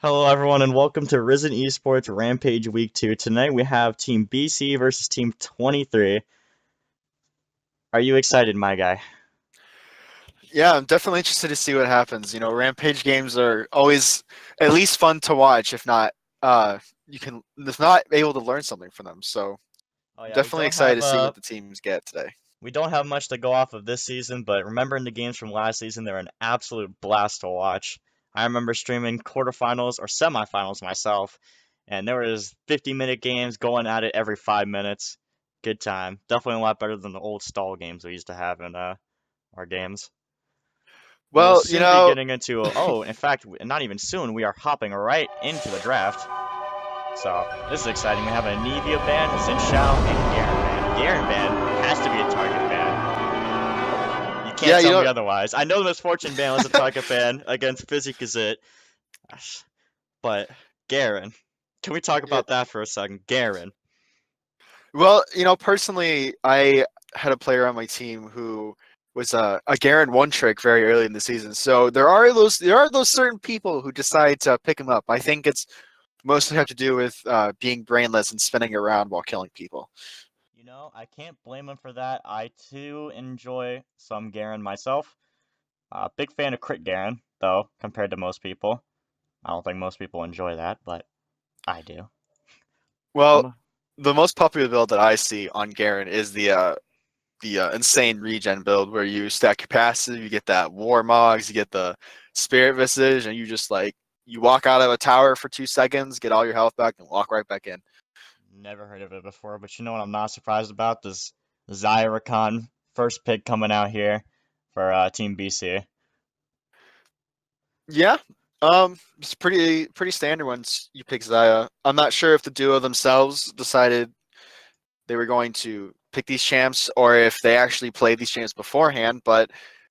Hello, everyone, and welcome to Risen Esports Rampage Week 2. Tonight we have Team BC versus Team 23. Are you excited, my guy? Yeah, I'm definitely interested to see what happens. Rampage games are always at least fun to watch, if not able to learn something from them. So Oh I'm yeah, we definitely don't excited have to see what the teams get today. we don't have much to go off of this season, but remembering the games from last season, they're an absolute blast to watch. I remember streaming quarterfinals or semifinals myself, and there was 50-minute games going at it every 5 minutes. Good time. Definitely a lot better than the old stall games we used to have in our games. We'll Well, soon be getting into, in fact, not even soon, we are hopping right into the draft. So, this is exciting. We have a Nevia ban, Xin Shao, and Garen ban. Garen ban has to be a target ban. You can't yeah, tell me otherwise. I know the Misfortune ban was a target ban against Fizikazit, but Garen. Can we talk yeah. about that for a second? Garen. Well, personally, I had a player on my team who was a Garen one trick very early in the season. So there are those certain people who decide to pick him up. I think it's mostly have to do with being brainless and spinning around while killing people. I can't blame him for that. I too enjoy some Garen myself. Big fan of Crit Garen, though, compared to most people. I don't think most people enjoy that, but I do. Well, Um, the most popular build that I see on Garen is the insane regen build where you stack your passive, you get that War Mogs, you get the Spirit Visage, and you just you walk out of a tower for 2 seconds, get all your health back, and walk right back in. Never heard of it before, but you know what I'm not surprised about? This Zyrakan first pick coming out here for Team BC. Yeah, it's pretty standard once you pick Zaya. I'm not sure if the duo themselves decided they were going to pick these champs or if they actually played these champs beforehand, but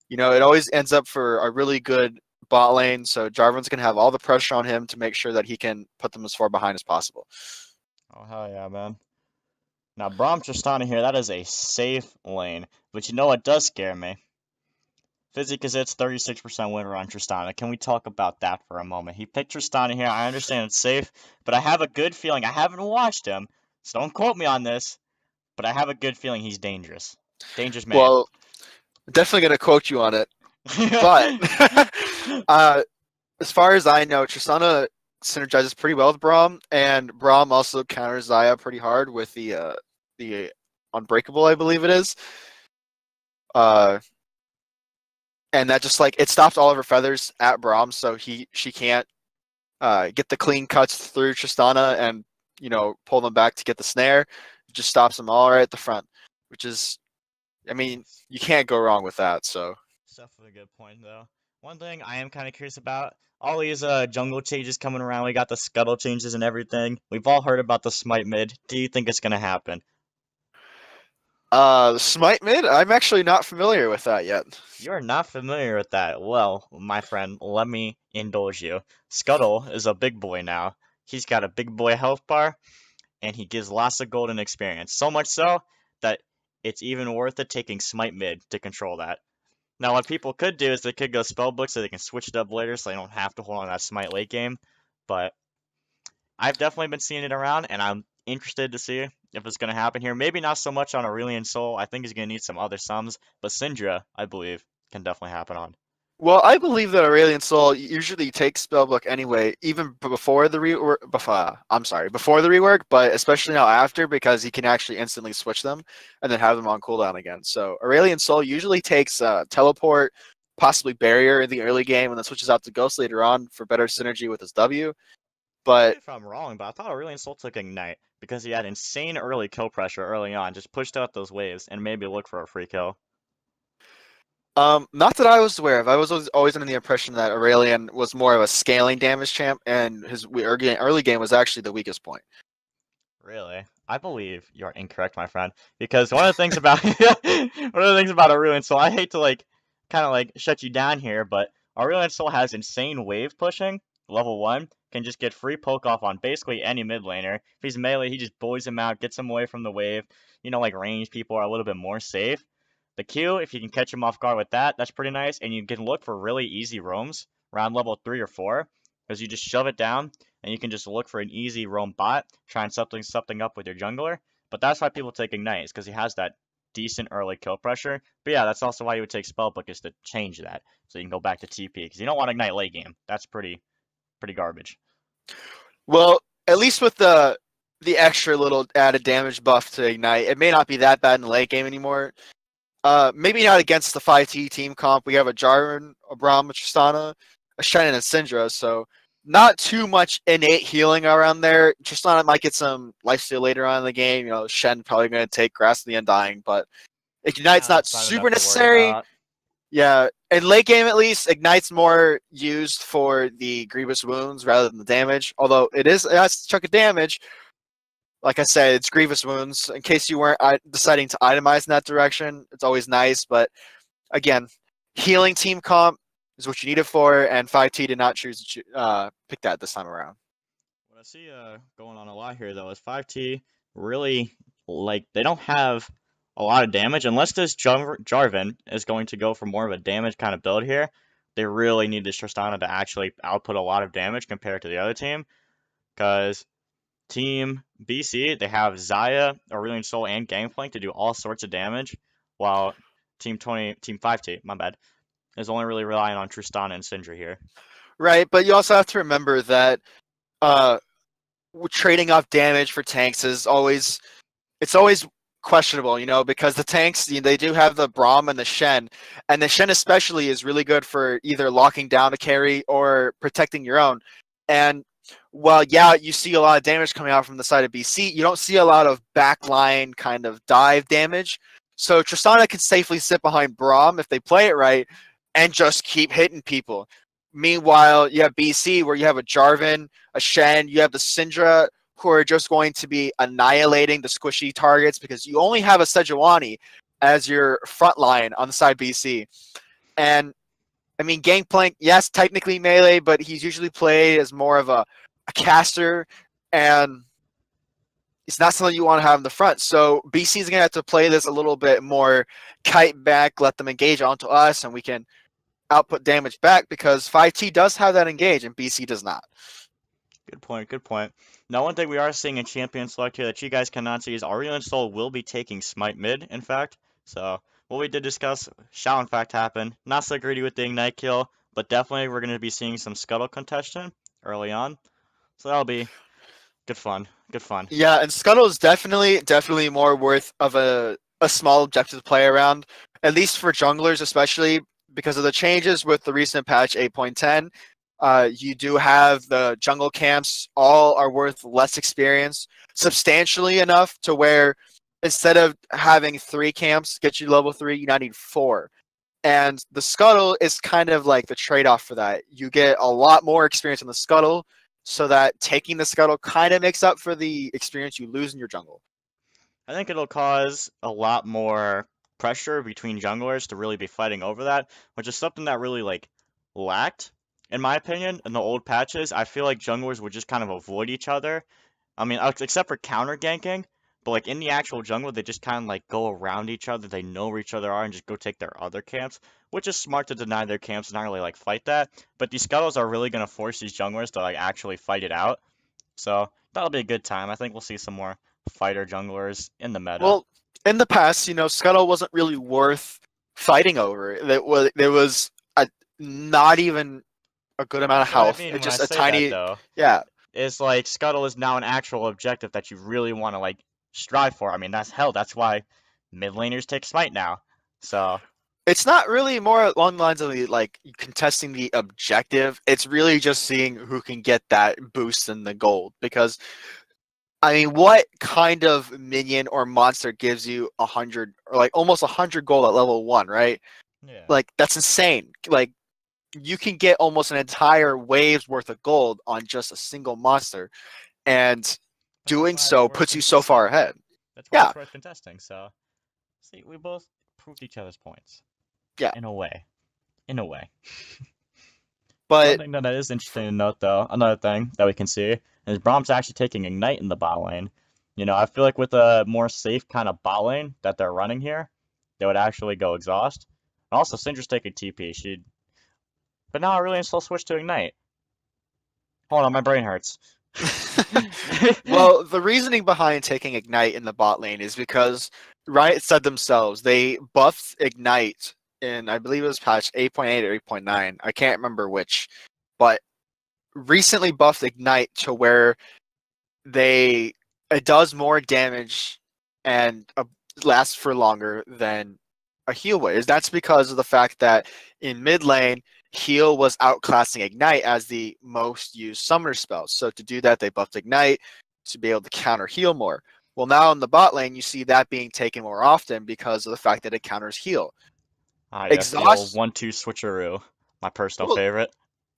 it always ends up for a really good bot lane, so Jarvan's going to have all the pressure on him to make sure that he can put them as far behind as possible. Oh, hell yeah, man. Now, Braum Tristana here, that is a safe lane. But you know what does scare me? Fizikazit's 36% winner on Tristana. Can we talk about that for a moment? He picked Tristana here. I understand it's safe, but I have a good feeling. I haven't watched him, so don't quote me on this, but I have a good feeling he's dangerous. Dangerous man. Well, definitely going to quote you on it, but uh, as far as I know, Tristana synergizes pretty well with Braum, and Braum also counters Zaya pretty hard with the Unbreakable, I believe it is. Uh, and that just it stopped all of her feathers at Braum, so she can't get the clean cuts through Tristana and pull them back to get the snare. It just stops them all right at the front, which is, I mean, you can't go wrong with that. So It's definitely a good point, though. One thing I am kind of curious about, all these jungle changes coming around. We got the scuttle changes and everything. We've all heard about the smite mid. Do you think it's gonna happen? Smite mid, I'm actually not familiar with that yet. You're not familiar with that. Well, my friend, let me indulge you. Scuttle is a big boy now. He's got a big boy health bar, and he gives lots of golden experience. So much so that it's even worth it taking smite mid to control that. Now, what people could do is they could go spellbook so they can switch it up later so they don't have to hold on that smite late game. But I've definitely been seeing it around, and I'm interested to see if it's going to happen here. Maybe not so much on Aurelion Sol. I think he's going to need some other sums, but Syndra, I believe, can definitely happen on. Well, I believe that Aurelion Sol usually takes spellbook anyway, even before the rework. Before the rework, but especially now after because he can actually instantly switch them and then have them on cooldown again. So Aurelion Sol usually takes teleport, possibly barrier in the early game, and then switches out to Ghost later on for better synergy with his W. Correct me But if I'm wrong, but I thought Aurelion Sol took Ignite because he had insane early kill pressure early on, just pushed out those waves and maybe look for a free kill. not that I was aware of. I was always under the impression that Aurelion was more of a scaling damage champ, and his early game was actually the weakest point. Really? I believe you're incorrect, my friend. Because one of the things about one of the things about Aurelion Sol, I hate to kind of shut you down here, but Aurelion Sol has insane wave pushing. Level 1 can just get free poke off on basically any mid laner. If he's melee, he just bullies him out, gets him away from the wave. Ranged people are a little bit more safe. The Q, if you can catch him off guard with that, that's pretty nice. And you can look for really easy roams around level 3 or 4. because you just shove it down and you can just look for an easy roam bot, trying something up with your jungler. But that's why people take Ignite, is because he has that decent early kill pressure. But yeah, that's also why you would take Spellbook, is to change that, so you can go back to TP, because you don't want Ignite late game. That's pretty garbage. Well, at least with the extra little added damage buff to Ignite, it may not be that bad in the late game anymore. Maybe not against the 5T team comp. We have a Jarvan, a Braum, a Tristana, a Shen, and a Syndra, so not too much innate healing around there. Tristana might get some lifesteal later on in the game. Shen probably going to take Grass of the Undying, but Ignite's not That's not super enough to worry necessary. about. Yeah, in late game at least, Ignite's more used for the Grievous Wounds rather than the damage. Although it has a chunk of damage. Like I said, it's Grievous Wounds. In case you weren't deciding to itemize in that direction, it's always nice. But again, healing team comp is what you need it for, and 5T did not choose to pick that this time around. What I see going on a lot here, though, is 5T really, like, they don't have a lot of damage. Unless this Jarvan is going to go for more of a damage kind of build here, they really need this Tristana to actually output a lot of damage compared to the other team. Because Team BC, they have Xayah, Aurelion Sol, and Gangplank to do all sorts of damage, while Team 5T, my bad, is only really relying on Tristana and Syndra here. Right, but you also have to remember that uh, trading off damage for tanks is always questionable, because the tanks, they do have the Braum and the Shen, and the Shen especially is really good for either locking down a carry or protecting your own. And while, yeah, you see a lot of damage coming out from the side of BC, you don't see a lot of backline kind of dive damage. So Tristana can safely sit behind Braum if they play it right and just keep hitting people. Meanwhile, you have BC where you have a Jarvan, a Shen, you have the Syndra, who are just going to be annihilating the squishy targets because you only have a Sejuani as your front line on the side BC. And I mean, Gangplank, yes, technically melee, but he's usually played as more of a caster, and it's not something you want to have in the front. So BC is going to have to play this a little bit more kite back, let them engage onto us, and we can output damage back because 5T does have that engage and BC does not. Good point, good point. Now, one thing we are seeing in Champion Select here that you guys cannot see is Aurelion Sol will be taking Smite mid, in fact. So, what we did discuss shall in fact happen. Not so greedy with the Ignite kill, but definitely we're going to be seeing some Scuttle contestation early on. So that'll be good fun, good fun. Yeah, and Scuttle is definitely more worth of a small objective to play around, at least for junglers, especially because of the changes with the recent patch 8.10. You do have the jungle camps, all are worth less experience, substantially enough to where instead of having 3 camps get you level 3, you now need 4. And the Scuttle is kind of like the trade-off for that. You get a lot more experience in the Scuttle, so that taking the Scuttle kind of makes up for the experience you lose in your jungle. I think it'll cause a lot more pressure between junglers to really be fighting over that, which is something that really lacked, in my opinion, in the old patches. I feel like junglers would just kind of avoid each other. I mean, except for counter ganking, but in the actual jungle, they just kind of go around each other. They know where each other are and just go take their other camps, which is smart to deny their camps and not really fight that. But these scuttles are really gonna force these junglers to actually fight it out. So that'll be a good time. I think we'll see some more fighter junglers in the meta. Well, in the past, Scuttle wasn't really worth fighting over. There was not even a good amount of That's what I health. mean It's when I just a say that, tiny, though. yeah. It's Scuttle is now an actual objective that you really want to strive for. I mean, that's why mid laners take Smite now. So It's not really more along the lines of contesting the objective. It's really just seeing who can get that boost in the gold. Because I mean, what kind of minion or monster gives you 100 or almost 100 gold at level 1, right? yeah, That's insane. You can get almost an entire wave's worth of gold on just a single monster, and but that's doing why it's so worth puts you so far contesting. ahead. That's why Yeah, it's worth contesting. So see, we both proved each other's points yeah. in a way. In a way. One But thing that is interesting to note, though, another thing that we can see is Braum's actually taking Ignite in the bot lane. I feel like with a more safe kind of bot lane that they're running here, they would actually go Exhaust. And also, Syndra's taking TP. But now Aurelion still switched to Ignite. Hold on, my brain hurts. Well, the reasoning behind taking Ignite in the bot lane is because Riot said themselves they buffed Ignite in, I believe it was patch 8.8 or 8.9. I can't remember which, but recently buffed Ignite to where it does more damage and lasts for longer than a heal would. That's because of the fact that in mid lane, heal was outclassing Ignite as the most used summoner spell. So to do that, they buffed Ignite to be able to counter heal more. Well, now in the bot lane, you see that being taken more often because of the fact that it counters heal. Ah, yes, the old Exhaust. 1-2 switcheroo. My personal Well, favorite.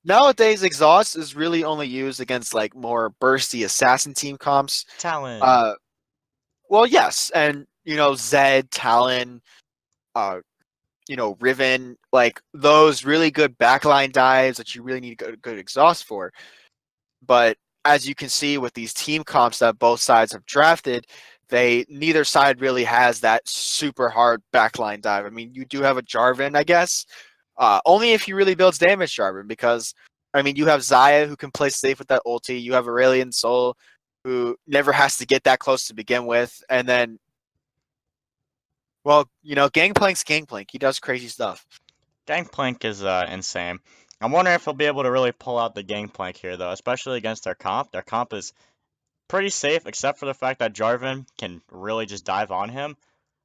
nowadays, exhaust is really only used against like more bursty assassin team comps. Talon. Uh, well, yes, and Zed, Talon, uh, Riven, like those really good backline dives that you really need good exhaust for. But as you can see with these team comps that both sides have drafted, neither side really has that super hard backline dive. I mean, you do have a Jarvan, I guess, only if he really builds damage, Jarvan, because I mean, you have Xayah who can play safe with that ulti. You have Aurelion Sol who never has to get that close to begin with, and then well, Gangplank's Gangplank. He does crazy stuff. Gangplank is insane. I'm wondering if he'll be able to really pull out the Gangplank here, though, especially against their comp. Their comp is pretty safe, except for the fact that Jarvan can really just dive on him.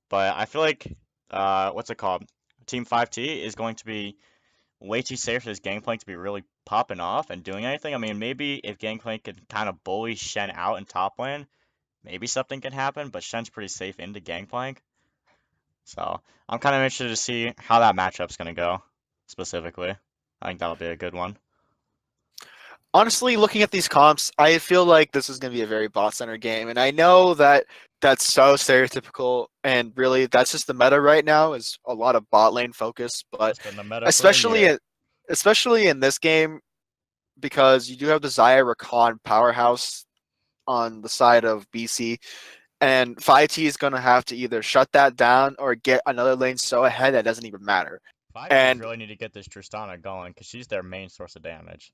But I feel like, what's it called? Team 5T is going to be way too safe for this Gangplank to be really popping off and doing anything. I mean, maybe if Gangplank can kind of bully Shen out in top lane, maybe something can happen, but Shen's pretty safe into Gangplank. So I'm kind of interested to see how that matchup's going to go, specifically. I think that'll be a good one. Honestly, looking at these comps, I feel like this is going to be a very bot center game, and I know that that's so stereotypical, and really that's just the meta right now is a lot of bot lane focus. But It's been the meta for a especially year. especially in this game, because you do have the Xayah Rakan powerhouse on the side of BC, and 5T is going to have to either shut that down or get another lane so ahead that doesn't even matter. 5Ts And really need to get this Tristana going because she's their main source of damage.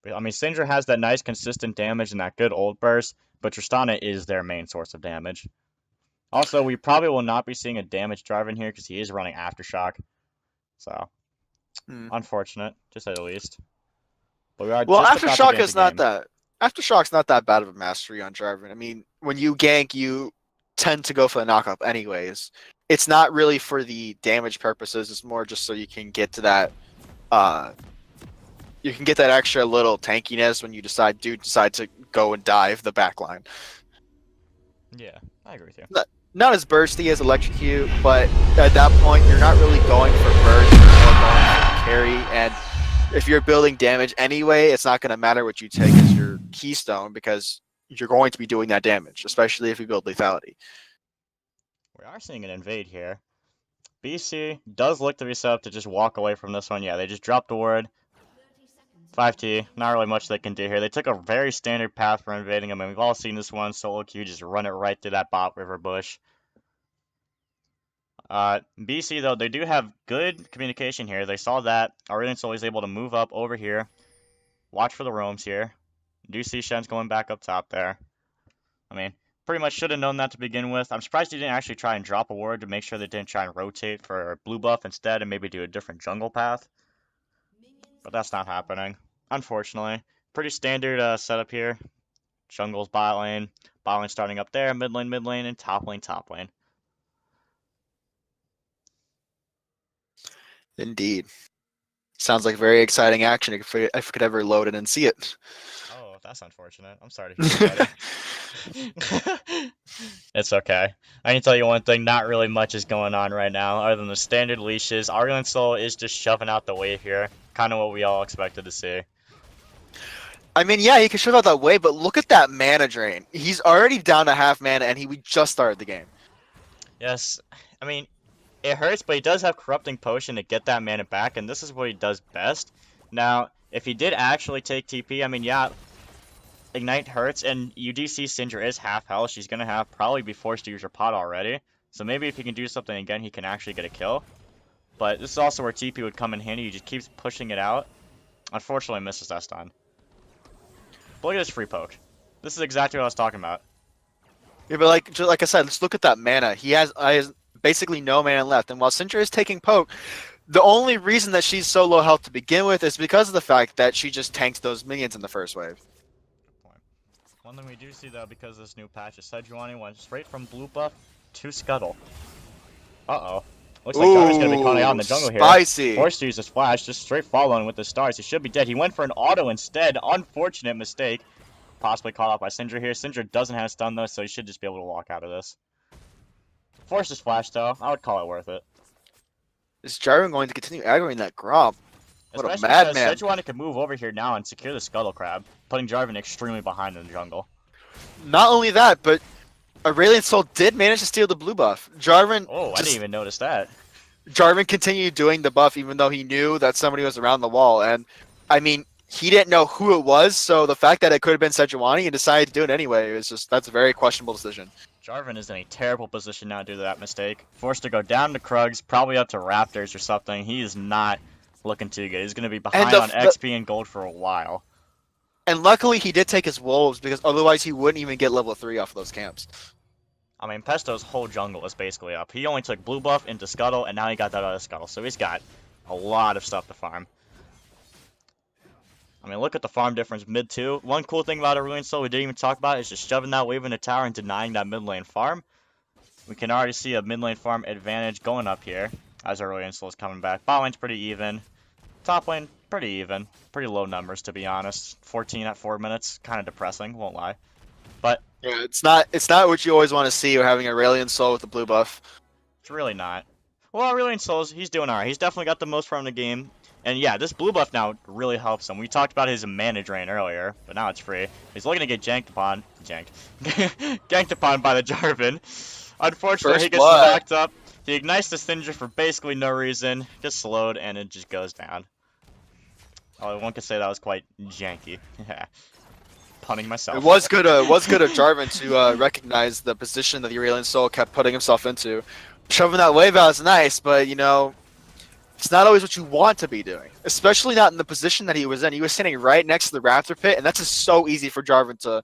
I mean, Syndra has that nice consistent damage and that good ult burst, but Tristana is their main source of damage. Also, we probably will not be seeing a damage drive in here because he is running Aftershock. So, unfortunate, to say the least. But we are well, just about to Aftershock get into is not game. that. Aftershock's not that bad of a mastery on Jarvan. I mean, when you gank, you tend to go for the knockup anyways. It's not really for the damage purposes. It's more just so you can get to that. You can get that extra little tankiness when you decide to go and dive the backline. Yeah, I agree with you. Not as bursty as Electrocute, but at that point, you're not really going for burst. You're more going for carry, and if you're building damage anyway, it's not going to matter what you take as your keystone because you're going to be doing that damage, especially if you build lethality. We are seeing an invade here. BC does look to be set up to just walk away from this one. Yeah, they just dropped the word. 5T, not really much they can do here. They took a very standard path for invading them, and we've all seen this one. Solo Q just run it right through that bot river bush. BC, though, they do have good communication here. They saw that Aurelion Sol is able to move up over here. Watch for the roams here. Do see Shen's going back up top there. I mean, pretty much should have known that to begin with. I'm surprised he didn't actually try and drop a ward to make sure they didn't try and rotate for blue buff instead and maybe do a different jungle path. But that's not happening, unfortunately. Pretty standard setup here. Jungle's bot lane starting up there, mid lane, and top lane, top lane. Indeed. Sounds like very exciting action if we could ever load it and see it. Oh, that's unfortunate. I'm sorry to hear that. It's okay. I can tell you one thing, not really much is going on right now other than the standard leashes. Aurelion Sol is just shoving out the wave here. Kind of what we all expected to see. I mean, yeah, he can shove out that way, but look at that mana drain. He's already down to half mana, and we just started the game. Yes, I mean, it hurts, but he does have Corrupting Potion to get that mana back, and this is what he does best. Now, if he did actually take TP, I mean, yeah, Ignite hurts, and you do see Syndra is half health. She's going to probably be forced to use her pot already. So maybe if he can do something again, he can actually get a kill. But this is also where TP would come in handy. He just keeps pushing it out. Unfortunately, misses that stun. Look at this free poke. This is exactly what I was talking about. Yeah, but like I said, let's look at that mana. He has basically no mana left, and while Syndra is taking poke, the only reason that she's so low health to begin with is because of the fact that she just tanked those minions in the first wave. One thing we do see though, because of this new patch, is Sejuani went straight from blue buff to Scuttle. Uh-oh. Looks like Jarvan's gonna be calling out in the jungle here. Spicy. Forced to use his flash, just straight following with the stars. He should be dead. He went for an auto instead. Unfortunate mistake. Possibly caught out by Syndra here. Syndra doesn't have stun though, so he should just be able to walk out of this. Forced his flash though. I would call it worth it. Is Jarvan going to continue aggroing that Gromp? What Especially a madman. because Sejuani can move over here now and secure the Scuttle Crab, putting Jarvan extremely behind in the jungle. Not only that, but Aurelion Sol did manage to steal the blue buff. Jarvan. Oh, I didn't even notice that. Jarvan continued doing the buff even though he knew that somebody was around the wall. And, I mean, he didn't know who it was, so the fact that it could have been Sejuani and decided to do it anyway is just, that's a very questionable decision. Jarvan is in a terrible position now due to that mistake. Forced to go down to Krugs, probably up to Raptors or something. He is not looking too good. He's going to be behind on XP and gold for a while. And luckily he did take his wolves, because otherwise he wouldn't even get level 3 off of those camps. I mean, Pesto's whole jungle is basically up. He only took blue buff into Scuttle, and now he got that out of Scuttle. So he's got a lot of stuff to farm. I mean, look at the farm difference mid 2. One cool thing about Aurelion Sol we didn't even talk about is just shoving that wave in the tower and denying that mid lane farm. We can already see a mid lane farm advantage going up here as Aurelion Sol is coming back. Bot lane's pretty even. Top lane, pretty even. Pretty low numbers, to be honest. 14 at 4 minutes, kind of depressing, won't lie. But yeah, it's not what you always want to see, or having Aurelion Sol with the blue buff. It's really not. Well, Aurelion Sol, he's doing alright. He's definitely got the most from the game. And yeah, this blue buff now really helps him. We talked about his mana drain earlier, but now it's free. He's looking to get ganked upon by the Jarvan. Unfortunately, he gets backed up. He ignites the Syndra for basically no reason. Gets slowed, and it just goes down. Oh, one could say that was quite janky. Punning myself. It was good of Jarvan to recognize the position that the Aurelion Sol kept putting himself into. Shoving that wave out is nice, but you know, it's not always what you want to be doing. Especially not in the position that he was in. He was standing right next to the Raptor pit, and that's just so easy for Jarvan to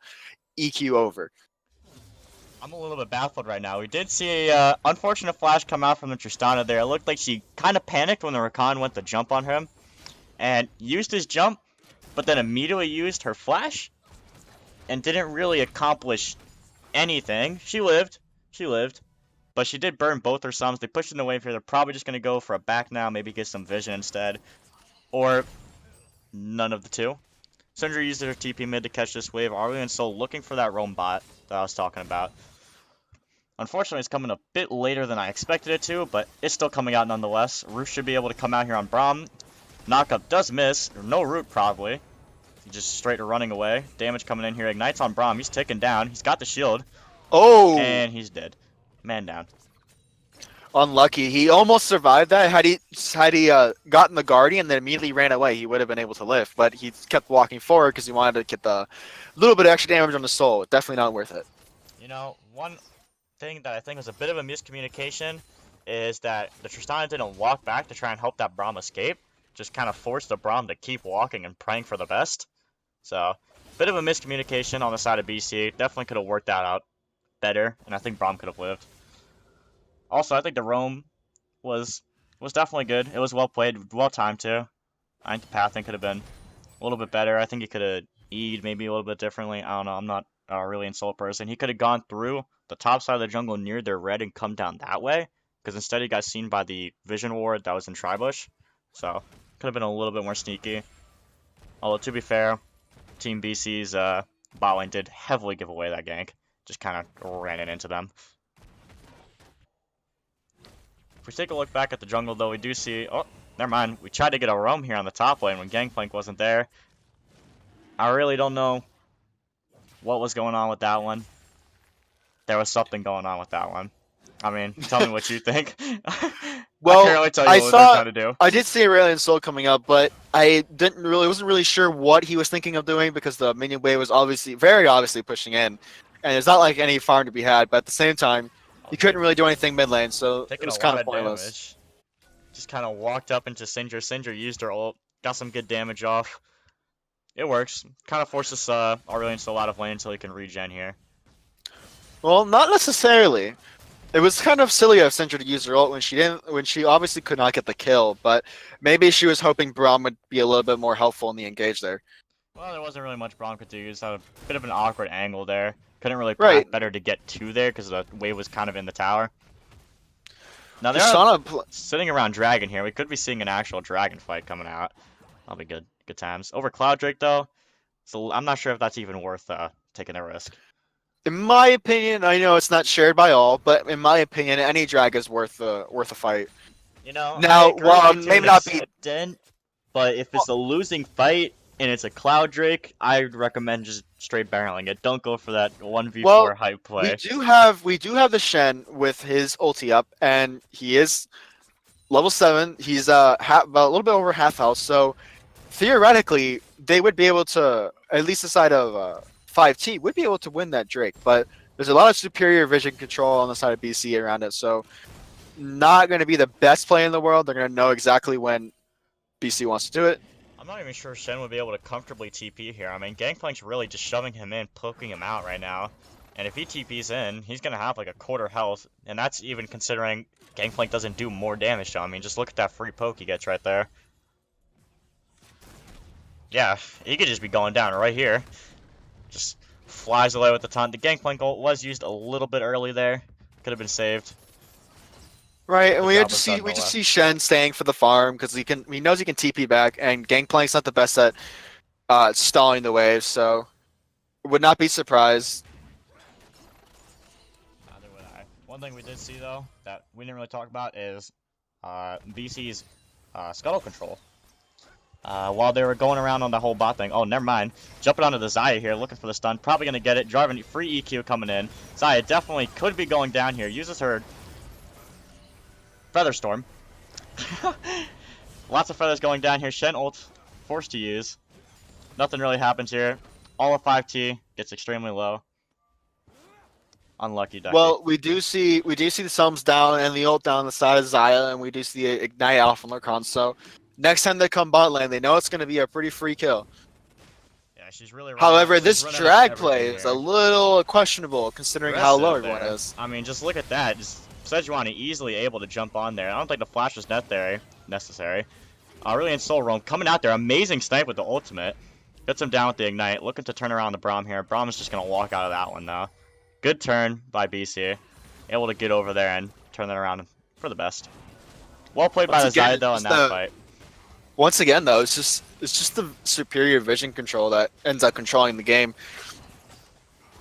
EQ over. I'm a little bit baffled right now. We did see a unfortunate flash come out from the Tristana there. It looked like she kind of panicked when the Rakan went to jump on him and used his jump, but then immediately used her flash and didn't really accomplish anything. She lived, but she did burn both her summons. They pushed in the wave here. They're probably just going to go for a back now, maybe get some vision instead, or none of the two. Syndra used her TP mid to catch this wave. Aurelion Sol looking for that roam bot that I was talking about. Unfortunately, it's coming a bit later than I expected it to, but it's still coming out nonetheless. Root should be able to come out here on Braum. Knockup does miss. No root, probably. He's just straight running away. Damage coming in here. Ignites on Braum. He's ticking down. He's got the shield. Oh! And he's dead. Man down. Unlucky. He almost survived that. Had he gotten the Guardian and then immediately ran away, he would have been able to live. But he kept walking forward because he wanted to get the little bit of extra damage on the soul. Definitely not worth it. You know, one thing that I think was a bit of a miscommunication is that the Tristana didn't walk back to try and help that Braum escape. Just kind of forced the Braum to keep walking and praying for the best. So, bit of a miscommunication on the side of BC. Definitely could have worked that out better, and I think Braum could have lived. Also, I think the roam was definitely good. It was well played, well timed too. I think the pathing could have been a little bit better. I think he could have E'd maybe a little bit differently. I don't know. I'm not a really insult person. He could have gone through the top side of the jungle near their red and come down that way, because instead he got seen by the vision ward that was in Tribush. So, could have been a little bit more sneaky. Although, to be fair, Team BC's bot lane did heavily give away that gank. Just kind of ran it into them. If we take a look back at the jungle, though, we do see... Oh, never mind. We tried to get a roam here on the top lane when Gangplank wasn't there. I really don't know what was going on with that one. There was something going on with that one. I mean, tell me what you think. Well, I can't really tell you what they're trying to do. I did see Aurelion Sol coming up, but I wasn't really sure what he was thinking of doing, because the minion wave was very obviously pushing in, and there's not like any farm to be had. But at the same time, he couldn't really do anything mid lane, so it was kind of pointless. Damage. Just kind of walked up into Syndra. Syndra used her ult, got some good damage off. It works. Kind of forces Aurelion still out of lane until he can regen here. Well, not necessarily. It was kind of silly of Syndra to use her ult when she obviously could not get the kill, but maybe she was hoping Braum would be a little bit more helpful in the engage there. Well, there wasn't really much Braum could do. He just had a bit of an awkward angle there. Couldn't really path Right. better to get to there because the wave was kind of in the tower. Now they're Tristana, sitting around Dragon here. We could be seeing an actual Dragon fight coming out. That'll be good. Good times. Over Cloud Drake though, so I'm not sure if that's even worth taking a risk. in my opinion, I know it's not shared by all, but in my opinion, any drag is worth a fight. You know, Now, I agree while with you maybe to an not be- extent, but if it's a losing fight and it's a Cloud Drake, I'd recommend just straight barreling it. Don't go for that 1v4 Well, hype play. We do have the Shen with his ulti up, and he is level 7. He's about a little bit over half health, so theoretically they would be able to, at least the side of 5T would be able to win that Drake, but there's a lot of superior vision control on the side of BC around it, so not going to be the best play in the world. They're going to know exactly when BC wants to do it. I'm not even sure Shen would be able to comfortably TP here. I mean, Gangplank's really just shoving him in, poking him out right now. And if he TPs in, he's going to have like a quarter health. And that's even considering Gangplank doesn't do more damage to him. I mean, just look at that free poke he gets right there. Yeah, he could just be going down right here. Just flies away with the taunt. The Gangplank ult was used a little bit early there. Could have been saved. Right, and Good we job just with see we just Sunmola. see Shen staying for the farm because he knows he can TP back, and Gangplank's not the best at stalling the wave, so would not be surprised. Neither would I. One thing we did see though that we didn't really talk about is BC's scuttle control. While they were going around on the whole bot thing. Oh, never mind. Jumping onto the Xayah here, looking for the stun. Probably gonna get it. Jarvan, free EQ coming in. Xayah definitely could be going down here. Uses her Feather Storm. Lots of feathers going down here. Shen ult forced to use. Nothing really happens here. All of 5T gets extremely low. Unlucky Ducky. Well, we do see the sums down and the ult down the side of Xayah, and we do see Ignite out from Lurkon. So next time they come bot lane, they know it's going to be a pretty free kill. Yeah, she's really. However, she's this running drag everything play is a here. little questionable considering how low Aggressive everyone there. is. I mean, just look at that. Just Sejuani easily able to jump on there. I don't think the flash was necessary. Really in Soul Roam coming out there. Amazing snipe with the ultimate. Gets him down with the Ignite. Looking to turn around the Braum here. Braum is just going to walk out of that one though. Good turn by BC. Able to get over there and turn that around for the best. Well played by the Once again, Xayah though in it's that the- fight. Once again, though, it's just the superior vision control that ends up controlling the game.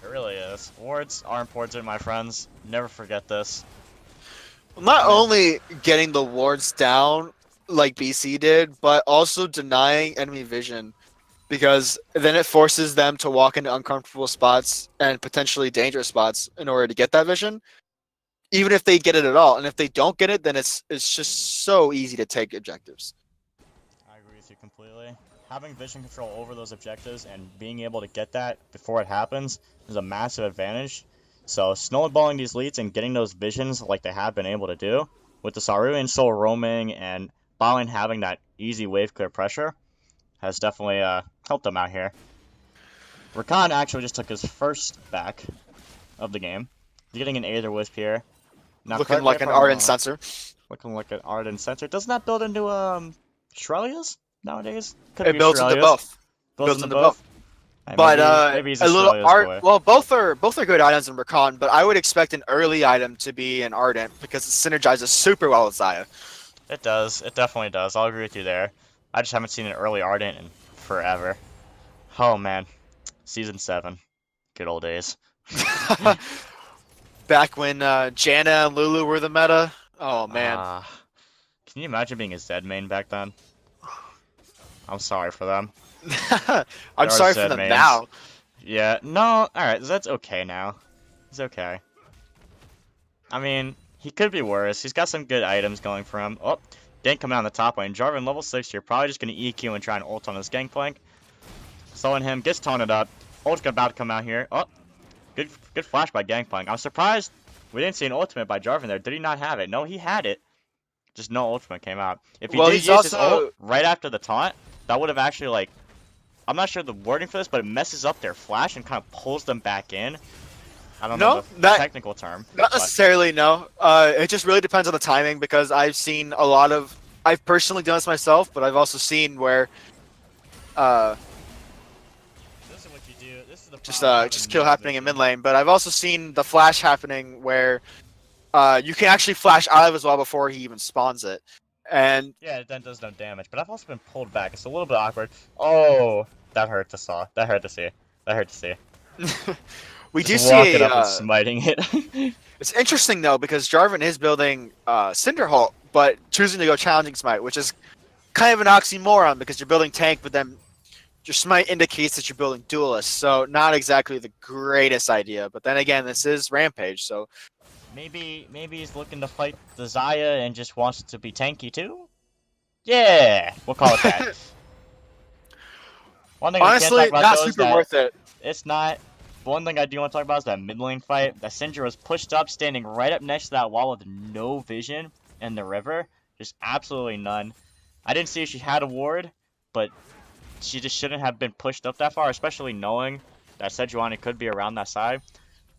It really is. Wards are important, my friends. Never forget this. Not only getting the wards down like BC did, but also denying enemy vision, because then it forces them to walk into uncomfortable spots and potentially dangerous spots in order to get that vision, even if they get it at all. And if they don't get it, then it's just so easy to take objectives. I agree with you completely. Having vision control over those objectives and being able to get that before it happens is a massive advantage. So snowballing these leads and getting those visions like they have been able to do, with the Saruyan Soul roaming and Balin having that easy wave clear pressure, has definitely helped them out here. Rakan actually just took his first back of the game. He's getting an Aether Wisp here. Now, Looking correct me like if an I'm ardent wrong. sensor. Looking like an Ardent Sensor. Doesn't that build into Shrelia's nowadays? Could It be builds into Shrelia's. both. Builds builds into into both. Hey, But maybe he's a little Australia's art. boy. Well, both are good items in Rakan, but I would expect an early item to be an ardent because it synergizes super well with Xayah. It does. It definitely does. I'll agree with you there. I just haven't seen an early Ardent in forever. Oh man, Season 7. Good old days. Back when Janna and Lulu were the meta. Oh man. Can you imagine being a Zed main back then? I'm sorry for them. I'm are sorry for Zed them mains. now. Yeah, no, alright, Zed's okay now. He's okay. I mean, he could be worse. He's got some good items going for him. Oh, didn't come out on the top lane. Jarvan level 6 here. Probably just going to EQ and try and ult on his Gangplank. Slowing him, gets taunted up. Ult's about to come out here. Oh, good flash by Gangplank. I'm surprised we didn't see an ultimate by Jarvan there. Did he not have it? No, he had it. Just no ultimate came out. If he Well, did he's use his also- ult right after the taunt, that would have actually, like, I'm not sure the wording for this, but it messes up their flash and kind of pulls them back in. I don't know No, the that technical term. not but necessarily. No, it just really depends on the timing because I've seen a lot of. I've personally done this myself, but I've also seen where This is what you do. This is the just kill happening in mid lane. But I've also seen the flash happening where you can actually flash out of as well before he even spawns it. And Yeah, it then does no damage, but I've also been pulled back. It's a little bit awkward. Oh, that hurt to saw. That hurt to see. That hurt to see. we do Just walking see up and smiting it. it's interesting though because Jarvan is building Cinderhalt, but choosing to go challenging smite, which is kind of an oxymoron because you're building tank, but then your smite indicates that you're building duelist, so not exactly the greatest idea. But then again, this is Rampage, so Maybe he's looking to fight the Xayah and just wants to be tanky too? Yeah, we'll call it that. One thing honestly, we can't talk about not though is super that worth it. it's not. One thing I do want to talk about is that mid lane fight. That Syndra was pushed up, standing right up next to that wall with no vision in the river. Just absolutely none. I didn't see if she had a ward, but she just shouldn't have been pushed up that far, especially knowing that Sejuani could be around that side.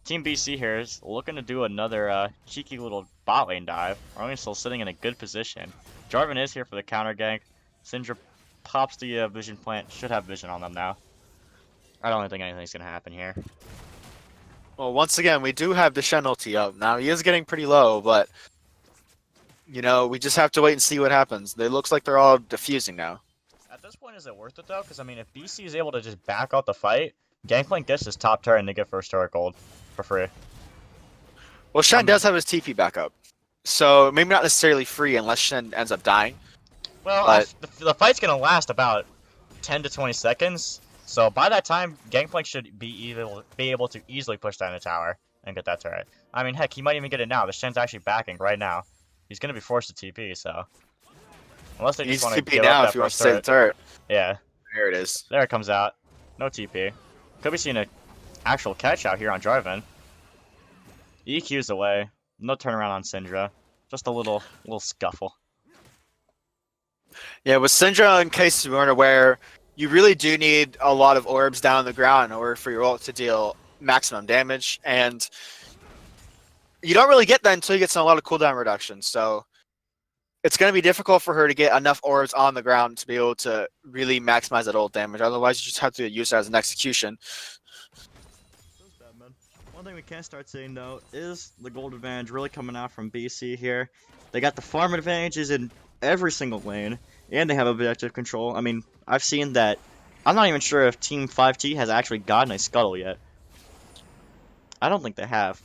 Team BC here is looking to do another cheeky little bot lane dive. Arlene still sitting in a good position. Jarvan is here for the counter gank. Syndra pops the vision plant. Should have vision on them now. I don't think anything's going to happen here. Well, once again, we do have the Shen ulti up. Now, he is getting pretty low, but, you know, we just have to wait and see what happens. It looks like they're all diffusing now. At this point, is it worth it, though? Because, I mean, if BC is able to just back out the fight, Gangplank gets his top turret and they get first turret gold for free. Well, Shen does have his TP backup, so maybe not necessarily free unless Shen ends up dying. Well, But- the fight's going to last about 10 to 20 seconds. So by that time, Gangplank should be able to easily push down the tower and get that turret. I mean, heck, he might even get it now. The Shen's actually backing right now. He's going to be forced to TP, so... Unless they He needs just want to TP give now up if that he wants first to save the turret. turret. Yeah, There it is. there it comes out. No TP. Could be seeing an actual catch out here on Jarvan. EQ's away. No turnaround on Syndra. Just a little scuffle. Yeah, with Syndra, in case you weren't aware, you really do need a lot of orbs down on the ground in order for your ult to deal maximum damage, and you don't really get that until you get a lot of cooldown reduction, so it's going to be difficult for her to get enough orbs on the ground to be able to really maximize that ult damage. Otherwise, you just have to use it as an execution. One thing we can start seeing, though, is the gold advantage really coming out from BC here. They got the farm advantages in every single lane, and they have objective control. I mean, I've seen that. I'm not even sure if Team 5T has actually gotten a scuttle yet. I don't think they have.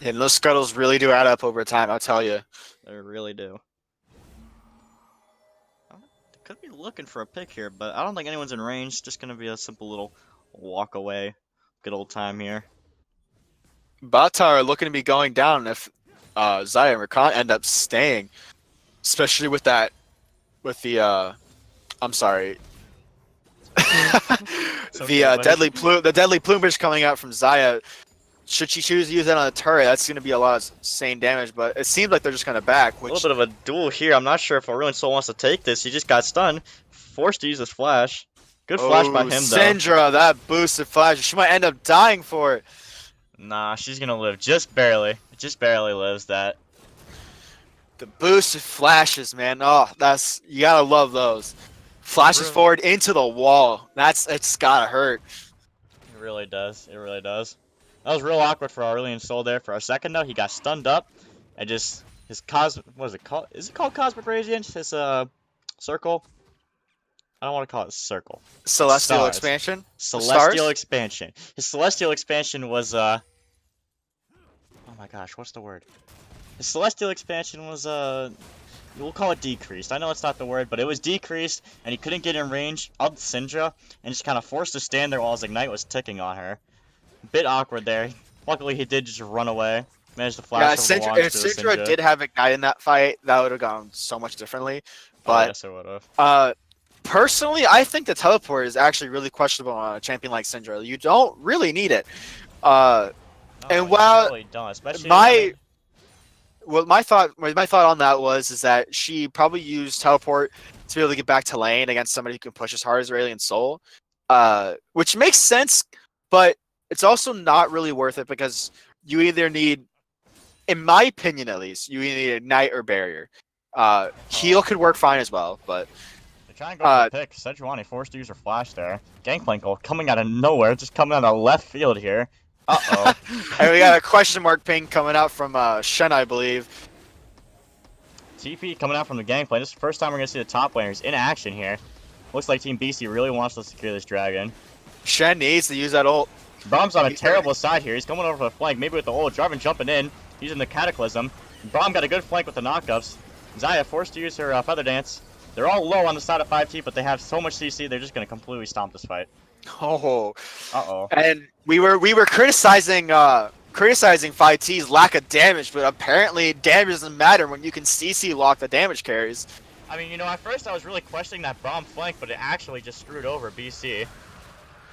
And those scuttles really do add up over time, I'll tell you. They really do. They could be looking for a pick here, but I don't think anyone's in range. Just gonna be a simple little walk away. Good old time here. Bata are looking to be going down if Xayah and Rakan end up staying. Especially with that, with the, I'm sorry. okay, buddy. The deadly plumage coming out from Xayah. Should she choose to use that on a turret, that's going to be a lot of insane damage, but it seems like they're just kind of back. A Which, little bit of a duel here. I'm not sure if Aurelion Sol wants to take this. He just got stunned. Forced to use his flash. Good flash by him, though. Syndra, that boosted flash. She might end up dying for it. Nah, she's gonna live. Just barely. Just barely lives that. The boosted flashes, man. Oh, you gotta love those. Flashes Really? forward into the wall. It's gotta hurt. It really does. It really does. That was real awkward for Aurelion Sol there. For a second, though, he got stunned up. And just, his what is it called? Is it called Cosmic Radiance? His, circle? I don't want to call it circle. Celestial Stars. expansion. Celestial Stars? expansion. His celestial expansion was oh my gosh, what's the word? His celestial expansion was we'll call it decreased. I know it's not the word, but it was decreased, and he couldn't get in range of Syndra, and just kind of forced to stand there while his ignite was ticking on her. Bit awkward there. Luckily, he did just run away. Managed to flash over the If launch to the Syndra did have Ignite in that fight, that would have gone so much differently. But yes, it would have. personally, I think the teleport is actually really questionable on a champion like Syndra. You don't really need it. And while really don't, especially I mean, my thought on that is that she probably used teleport to be able to get back to lane against somebody who can push as hard as Aurelion Sol. which makes sense, but it's also not really worth it because you either need, in my opinion at least, you either need Ignite or Barrier. Heal could work fine as well, but They're trying to go for the pick. Sejuani forced to use her flash there. Gangplank goal coming out of nowhere, just coming out of left field here. Uh-oh. And we got a question mark ping coming out from Shen, I believe. TP coming out from the Gangplank. This is the first time we're going to see the top laners in action here. Looks like Team BC really wants to secure this dragon. Shen needs to use that ult. Brahm's on a terrible side here. He's coming over for the flank, maybe with the ult. Jarvan jumping in, using the Cataclysm. Braum got a good flank with the knockups. Xayah forced to use her Feather Dance. They're all low on the side of 5T, but they have so much CC, they're just going to completely stomp this fight. Oh. Uh-oh. And we were criticizing 5T's lack of damage, but apparently damage doesn't matter when you can CC lock the damage carries. I mean, at first I was really questioning that Braum flank, but it actually just screwed over BC.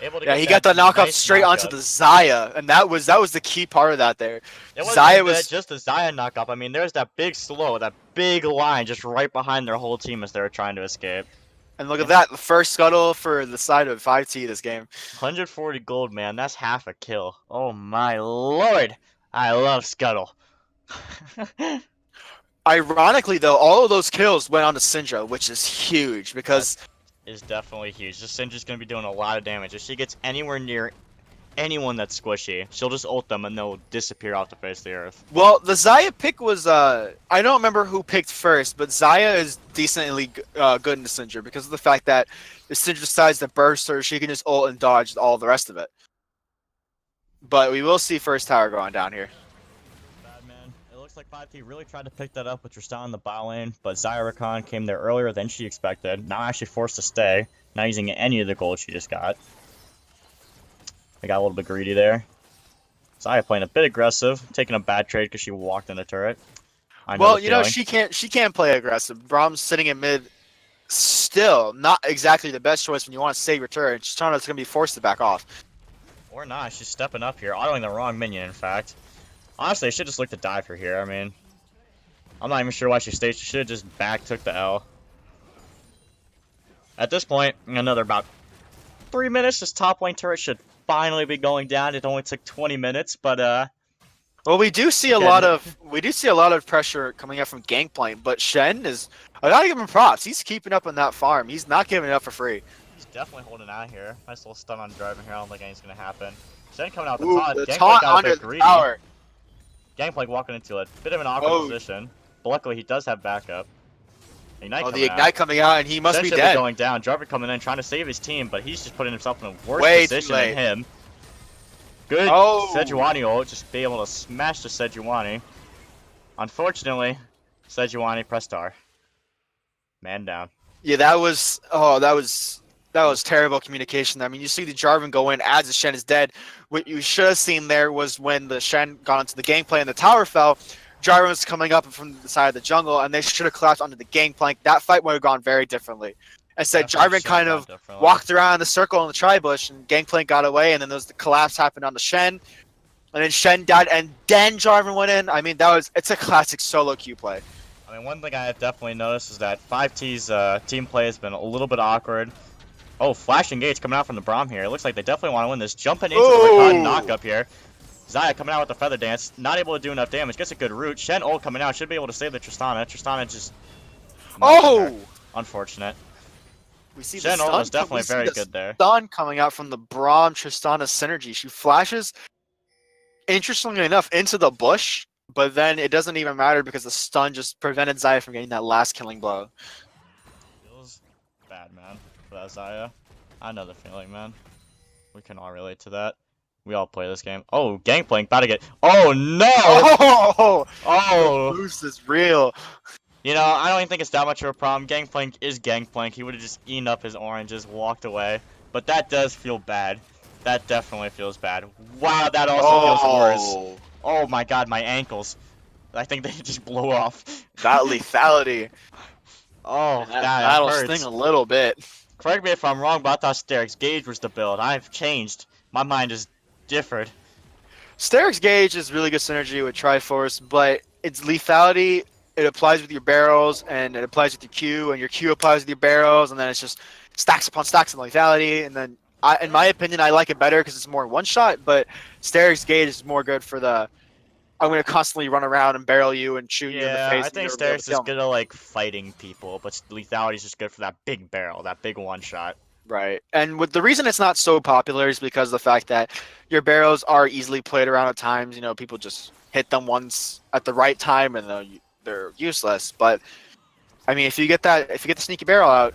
Yeah, he got the knockup straight onto the Xayah, and that was the key part of that there. It wasn't just the Xayah knockup. I mean, there's that big slow, that big line just right behind their whole team as they were trying to escape. And look at that, the first scuttle for the side of 5T this game. 140 gold, man. That's half a kill. Oh my lord. I love Scuttle. Ironically, though, all of those kills went on to Syndra, which is huge because... Is definitely huge. This Syndra's going to be doing a lot of damage. If she gets anywhere near anyone that's squishy, she'll just ult them and they'll disappear off the face of the earth. Well, the Xayah pick was, I don't remember who picked first, but Xayah is decently good in the Syndra because of the fact that the Syndra decides to burst her, she can just ult and dodge all the rest of it. But we will see first tower going down here. Bad man. It looks like 5T really tried to pick that up with Tristan in the bot lane, but Xayah Rakan came there earlier than she expected. Now actually forced to stay, not using any of the gold she just got. They got a little bit greedy there. Xayah playing a bit aggressive, taking a bad trade because she walked in the turret. Well, you know, she can't play aggressive. Brahm's sitting in mid, still not exactly the best choice when you want to save your turret. Tristana's going to be forced to back off. Or not, she's stepping up here, autoing the wrong minion, in fact. Honestly, I should just look to dive her here. I mean, I'm not even sure why she stayed. She should have just took the L. At this point, another about 3 minutes, this top lane turret should finally be going down. It only took 20 minutes, but well, we do see a lot of pressure coming up from Gangplank, but Shen is, I gotta give him props. He's keeping up on that farm. He's not giving it up for free. He's definitely holding out here. Nice little stun on driving here. I don't think anything's gonna happen. Shen coming out the taunt. The Gangplank taunt got a under bit the greedy. tower. Gangplank walking into a bit of an awkward position. But luckily, he does have backup. Ignite the Ignite coming out, and he must be Shen dead. Going down. Jarvan coming in, trying to save his team, but he's just putting himself in a worse position than him. Good Sejuani ult, just be able to smash the Sejuani. Unfortunately, Sejuani pressed R. Man down. Yeah, that was terrible communication. I mean, you see the Jarvan go in as the Shen is dead. What you should have seen there was when the Shen got into the gangplank and the tower fell, Jarvan was coming up from the side of the jungle, and they should have collapsed onto the gangplank. That fight would have gone very differently. Instead, Jarvan kind of walked around the circle in the tri-bush, and Gangplank got away, and then the collapse happened on the Shen. And then Shen died, and then Jarvan went in. I mean, it's a classic solo queue play. I mean, one thing I have definitely noticed is that 5T's team play has been a little bit awkward. Oh, Flash Engage coming out from the Braum here. It looks like they definitely want to win this. Jumping into the Rakan knock-up here. Xayah coming out with the Feather Dance, not able to do enough damage. Gets a good root. Shen ult coming out, should be able to save the Tristana. Tristana just... Unfortunate. We see Shen ult was definitely very good there. Stun coming out from the Braum Tristana synergy. She flashes, interestingly enough, into the bush, but then it doesn't even matter because the stun just prevented Xayah from getting that last killing blow. Feels bad, man, for that Xayah. I know the feeling, man. We can all relate to that. We all play this game. Oh, Gangplank about to get... Oh, no! Oh! The boost is real. You know, I don't even think it's that much of a problem. Gangplank is Gangplank. He would have just eaten up his oranges, walked away. But that does feel bad. That definitely feels bad. Wow, that also feels worse. Oh my god, my ankles. I think they just blew off. That lethality. Oh, that'll sting a little bit. Correct me if I'm wrong, but I thought Steric's Gauge was the build. I've changed. My mind is different. Steric's Gauge is really good synergy with Triforce, but it's lethality. It applies with your barrels, and it applies with your Q, and your Q applies with your barrels, and then it's just stacks upon stacks of lethality, and then in my opinion, I like it better because it's more one shot. But Steric's Gauge is more good for the. I'm gonna constantly run around and barrel you and shoot you in the Yeah, face, I and you'll think never be able to Steris is kill me. good at like fighting people, but lethality is just good for that big barrel, that big one shot. Right. And with the reason it's not so popular is because of the fact that your barrels are easily played around at times. You know, people just hit them once at the right time and they're useless. But I mean, if you get the sneaky barrel out,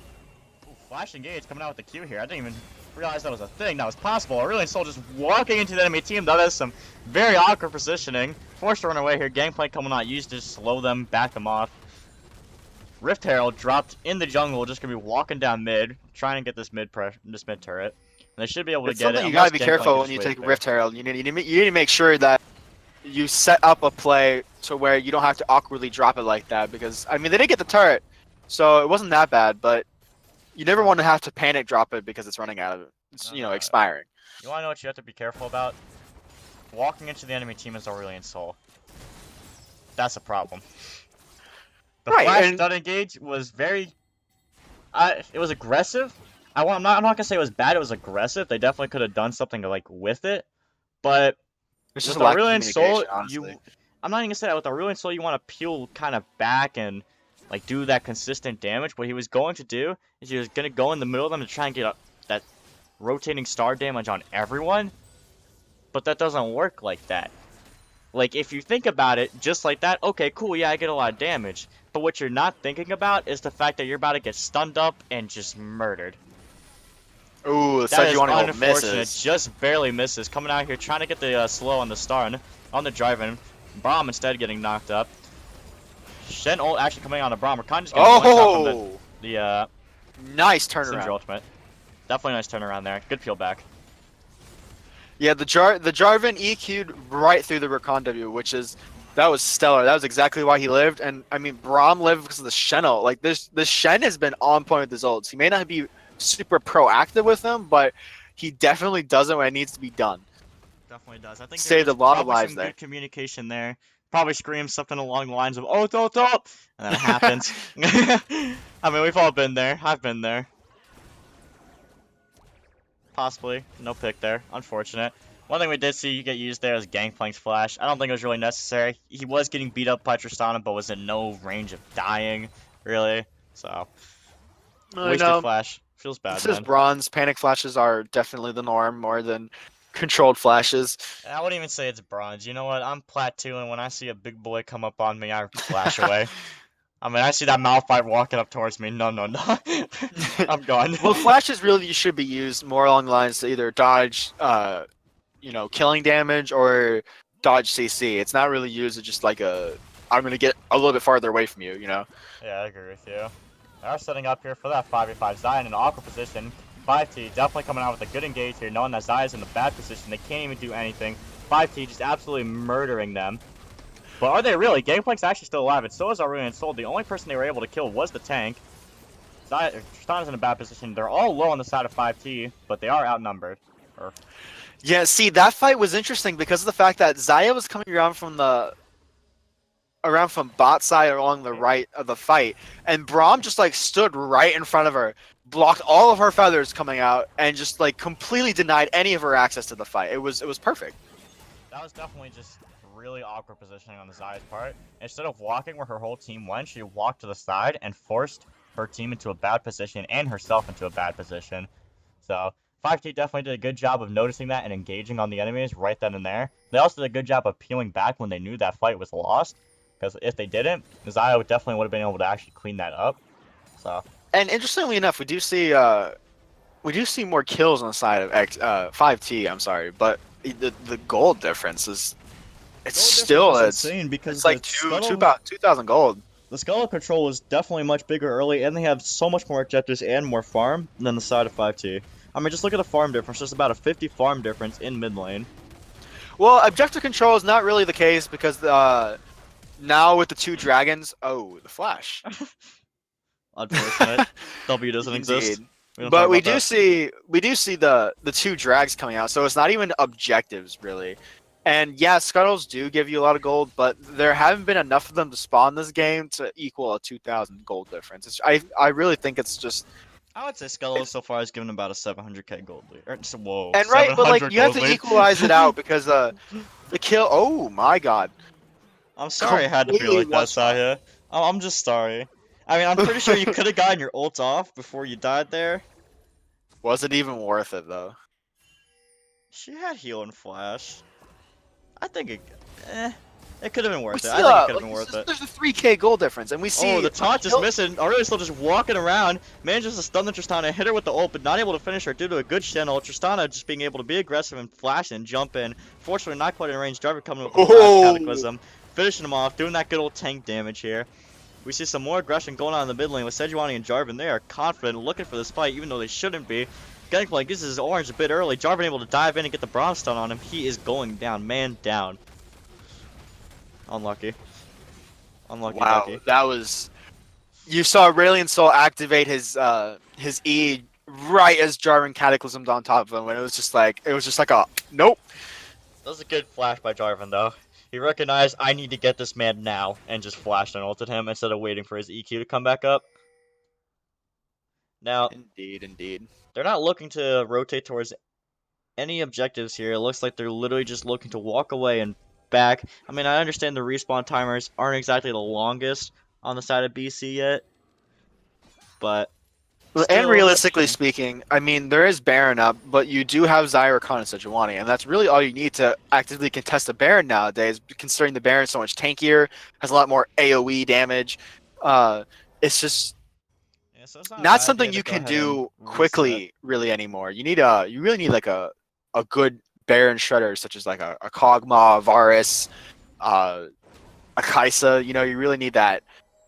Ooh, Flash Engage coming out with the Q here. I didn't even realize that was a thing that was possible. Aurelion Sol just walking into the enemy team. That is some very awkward positioning. Forced to run away here. Gangplank coming out, used to slow them, back them off. Rift Herald dropped in the jungle, just gonna be walking down mid, trying to get this mid turret. And they should be able to it's get it. something you gotta Unless be Gangplank careful can when just you wait take there. Rift Herald. You need to make sure that you set up a play to where you don't have to awkwardly drop it like that. Because I mean, they did get the turret, so it wasn't that bad. But you never want to have to panic drop it because it's running out of it's expiring. You wanna know what you have to be careful about? Walking into the enemy team is Aurelion Sol. That's a problem. The Right, flash and- stun engage was very, it was aggressive. I'm not gonna say it was bad. It was aggressive. They definitely could have done something like with it, but It's with just a lack of Aurelion Sol, communication, honestly. I'm not even gonna say that with Aurelion Sol. You want to peel kind of back and like do that consistent damage. What he was going to do is he was gonna go in the middle of them to try and get that rotating star damage on everyone, but that doesn't work like that. Like, if you think about it just like that, okay, cool, yeah, I get a lot of damage. But what you're not thinking about is the fact that you're about to get stunned up and just murdered. Ooh, the That is Sejuani unfortunate. misses. Just barely misses. Coming out here trying to get the slow on the star on the drive-in. Braum instead getting knocked up. Shen ult actually coming on to Braum. We're kind of just getting one shot from Oh, the nice Syndra turnaround. ultimate. Definitely nice turnaround there. Good peel back. Yeah, the Jarvan EQ'd right through the Rakan W, that was stellar. That was exactly why he lived. And I mean, Braum lived because of the Shen ult. Like this Shen has been on point with his ults. He may not be super proactive with them, but he definitely does it when it needs to be done. Definitely does. I think Saved there's a lot of probably lives some there. good communication there. Probably screams something along the lines of "Oh, and then it happens. I mean, we've all been there. I've been there. Possibly. No pick there. Unfortunate. One thing we did see get used there was Gangplank's flash. I don't think it was really necessary. He was getting beat up by Tristana, but was in no range of dying, really. So, wasted flash. Feels bad, This is man. bronze. Panic flashes are definitely the norm more than controlled flashes. I wouldn't even say it's bronze. You know what? I'm plat 2, and when I see a big boy come up on me, I flash away. I mean, I see that Malphite walking up towards me. No, no, no. I'm gone. Well, flashes really should be used more along the lines to either dodge, killing damage or dodge CC. It's not really used as just like I'm gonna get a little bit farther away from you. Yeah, I agree with you. They are setting up here for that 5v5. Xayah in an awkward position. 5T definitely coming out with a good engage here, knowing that Xayah's in a bad position. They can't even do anything. 5T just absolutely murdering them. But are they really? Gangplank's actually still alive, and so is Aurelion Sol. The only person they were able to kill was the tank. Tristana's in a bad position. They're all low on the side of 5T, but they are outnumbered. Yeah, see, that fight was interesting because of the fact that Xayah was coming around from bot side along the right of the fight, and Braum just like stood right in front of her, blocked all of her feathers coming out, and just like completely denied any of her access to the fight. It was perfect. That was definitely just really awkward positioning on the Xayah's part. Instead of walking where her whole team went, she walked to the side and forced her team into a bad position and herself into a bad position. So 5T definitely did a good job of noticing that and engaging on the enemies right then and there. They also did a good job of peeling back when they knew that fight was lost, because if they didn't, Xayah definitely would have been able to actually clean that up. So, And interestingly enough, we do see more kills on the side of 5T. I'm sorry, but the gold difference is insane because it's like 2,000 gold. The Scala control is definitely much bigger early, and they have so much more objectives and more farm than the side of 5T. I mean, just look at the farm difference. There's about a 50 farm difference in mid lane. Well, objective control is not really the case because now with the 2 dragons, the flash. Unfortunate. W doesn't exist. But we do see the 2 drags coming out, so it's not even objectives really. And yeah, scuttles do give you a lot of gold, but there haven't been enough of them to spawn this game to equal a 2,000 gold difference. I really think it's just I would say Scuttle so far has given about a 700k gold lead. Whoa, And right, but like 700 you have gold to lead. equalize it out because the kill. Oh my God! I'm sorry I had to feel Completely like that, one shot. Saya. I'm just sorry. I mean, I'm pretty sure you could have gotten your ult off before you died there. Was it even worth it though? She had heal and flash. I think it could have been We worth it. see I think it could have been like, worth it. there's a 3K goal difference, and we see Oh, the taunt just kill- missing. Aurelia's still just walking around. Manages to stun the Tristana, hit her with the ult, but not able to finish her due to a good channel. Tristana just being able to be aggressive and flash and jump in. Fortunately, not quite in range. Jarvan coming with the flash cataclysm, finishing him off, doing that good old tank damage here. We see some more aggression going on in the mid lane with Sejuani and Jarvan. They are confident, looking for this fight, even though they shouldn't be. Gangplank uses his orange a bit early. Jarvan able to dive in and get the Braum stun on him. He is going down, man down. Unlucky. Unlucky. Wow, Lucky. that was. You saw Aurelion Sol activate his E right as Jarvan cataclysmed on top of him, and it was just like a nope. That was a good flash by Jarvan, though. He recognized, I need to get this man now, and just flashed and ulted him instead of waiting for his EQ to come back up. Now, Indeed. they're not looking to rotate towards any objectives here. It looks like they're literally just looking to walk away and back. I mean, I understand the respawn timers aren't exactly the longest on the side of BC yet, but And still, realistically speaking, I mean, there is Baron up, but you do have Zyra, Khan, and Sejuani, and that's really all you need to actively contest a Baron nowadays, considering the Baron's so much tankier, has a lot more AoE damage. It's just yeah, so it's not a not bad something idea you to go can ahead and do reset. quickly, really, anymore. You really need like a good Baron shredder, such as like a Kog'Maw, Varus, a Kaisa. You really need that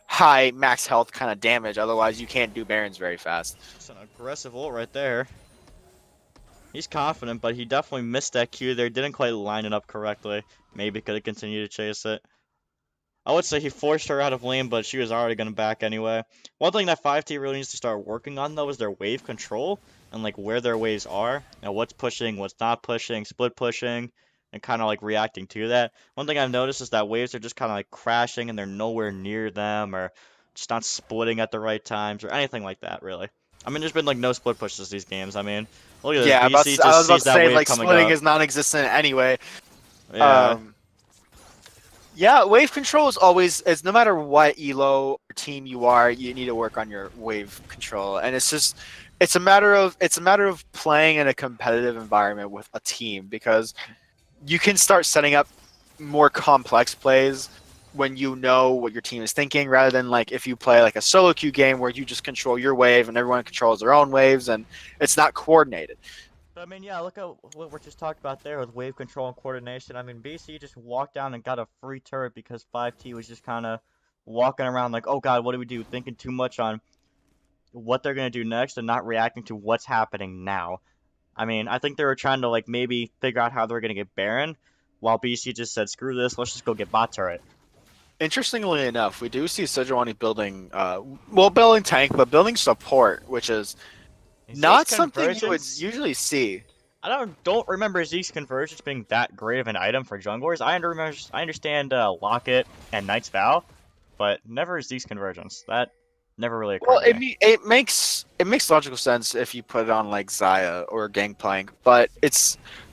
high max health kind of damage. Otherwise, you can't do Barons very fast. It's an aggressive ult right there. He's confident, but he definitely missed that Q there. Didn't quite line it up correctly. Maybe could have continued to chase it. I would say he forced her out of lane, but she was already going to back anyway. One thing that 5T really needs to start working on, though, is their wave control and like where their waves are. What's pushing, what's not pushing, split pushing, and kind of like reacting to that. One thing I've noticed is that waves are just kind of like crashing and they're nowhere near them, or just not splitting at the right times, or anything like that, really. I mean, there's been like no split pushes these games. I mean, look at this. Yeah, BC I just was about sees to that say wave like coming splitting up. is non-existent anyway. Yeah. Yeah, wave control is always no matter what elo or team you are, you need to work on your wave control, and it's a matter of playing in a competitive environment with a team, because you can start setting up more complex plays when you know what your team is thinking, rather than like if you play like a solo queue game where you just control your wave and everyone controls their own waves and it's not coordinated. But I mean, yeah, look at what we're just talking about there with wave control and coordination. I mean, BC just walked down and got a free turret because 5T was just kind of walking around like, oh god, what do we do? Thinking too much on what they're going to do next and not reacting to what's happening now. I mean, I think they were trying to like maybe figure out how they were going to get Baron, while BC just said, screw this, let's just go get bot turret. Interestingly enough, we do see Sejuani building tank, but building support, which is not Zeke's something you would Convergence? usually see. I don't remember Zeke's Convergence being that great of an item for junglers. I understand Locket and Knight's Vow, but never Zeke's Convergence. That never really occurred Well, to me. it makes logical sense if you put it on like Xayah or Gangplank, but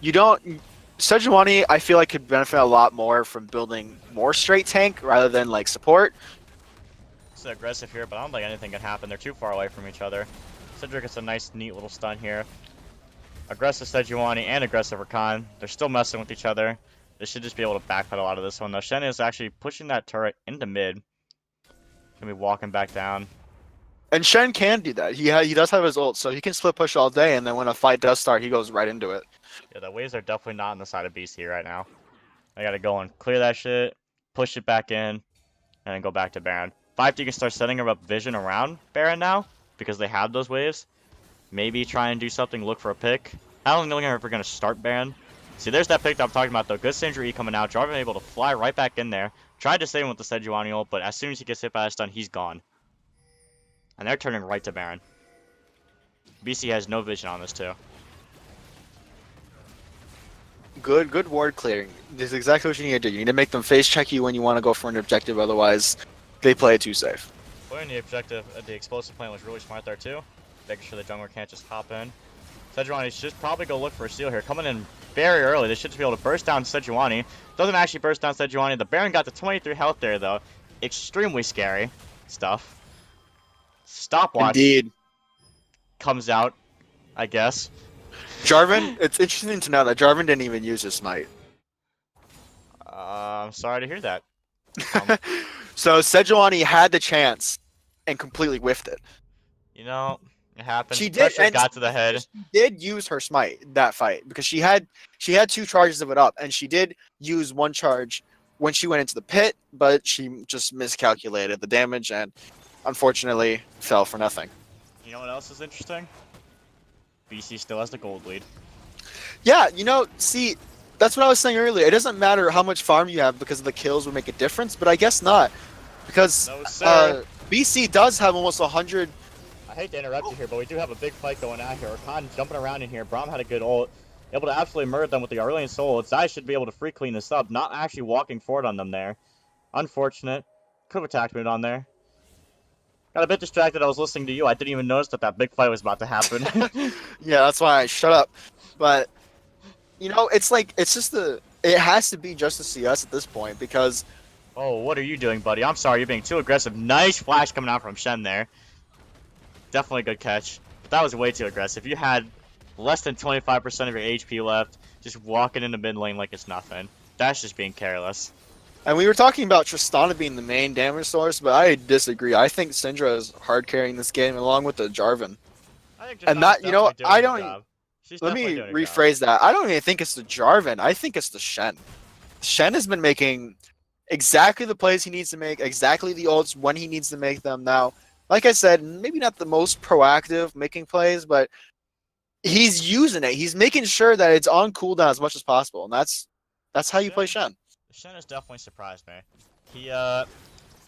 you don't. Sejuani, I feel like could benefit a lot more from building more straight tank rather than like support. It's aggressive here, but I don't think anything can happen. They're too far away from each other. Cedric gets a nice, neat little stun here. Aggressive Sejuani and aggressive Rakan. They're still messing with each other. They should just be able to backpedal out of this one, though. Shen is actually pushing that turret into mid. Gonna be walking back down. And Shen can do that. He does have his ult, so he can split push all day, and then when a fight does start, he goes right into it. Yeah, the waves are definitely not on the side of BC right now. I gotta go and clear that shit, push it back in, and then go back to Baron. 5T can start setting up vision around Baron now, because they have those waves. Maybe try and do something, look for a pick. I don't know if we're going to start Baron. See, there's that pick that I'm talking about, though. Good Sindri coming out. Jarvan able to fly right back in there. Tried to save him with the Sejuani ult, but as soon as he gets hit by a stun, he's gone. And they're turning right to Baron. BC has no vision on this, too. Good ward clearing. This is exactly what you need to do. You need to make them face check you when you want to go for an objective, otherwise they play it too safe. Putting the objective, the explosive plan was really smart there, too. Making sure the jungler can't just hop in. Sejuani should probably go look for a steal here. Coming in very early. They should just be able to burst down Sejuani. Doesn't actually burst down Sejuani. The Baron got the 23 health there, though. Extremely scary stuff. Stopwatch Indeed. comes out, I guess. Jarvan, it's interesting to know that Jarvan didn't even use his smite. I'm sorry to hear that. So Sejuani had the chance and completely whiffed it. You know, it happened. She did, Pressure and got to the head. She did use her smite that fight because she had 2 charges of it up, and she did use 1 charge when she went into the pit, but she just miscalculated the damage and unfortunately fell for nothing. You know what else is interesting? BC still has the gold lead. Yeah, see, that's what I was saying earlier. It doesn't matter how much farm you have because the kills would make a difference, but I guess not. Because No, sir. BC does have almost 100. I hate to interrupt you here, but we do have a big fight going on here. Rakan jumping around in here. Braum had a good ult. Able to absolutely murder them with the Aurelion Soul. Zai should be able to free clean this up. Not actually walking forward on them there. Unfortunate. Could have attacked me on there. Got a bit distracted. I was listening to you. I didn't even notice that big fight was about to happen. Yeah, that's why I shut up. But, it's like, it has to be just a CS at this point because... Oh, what are you doing, buddy? I'm sorry. You're being too aggressive. Nice flash coming out from Shen there. Definitely a good catch. But that was way too aggressive. You had less than 25% of your HP left, just walking into mid lane like it's nothing. That's just being careless. And we were talking about Tristana being the main damage source, but I disagree. I think Syndra is hard carrying this game along with the Jarvan. I think And Tristana's that, I definitely doing a don't... good job. She's Let me definitely doing a good job. rephrase that. I don't even think it's the Jarvan. I think it's the Shen. Shen has been making exactly the plays he needs to make, exactly the ults when he needs to make them. Now, like I said, maybe not the most proactive making plays, but he's using it. He's making sure that it's on cooldown as much as possible, and that's how you play Shen. Shen has definitely surprised me. He,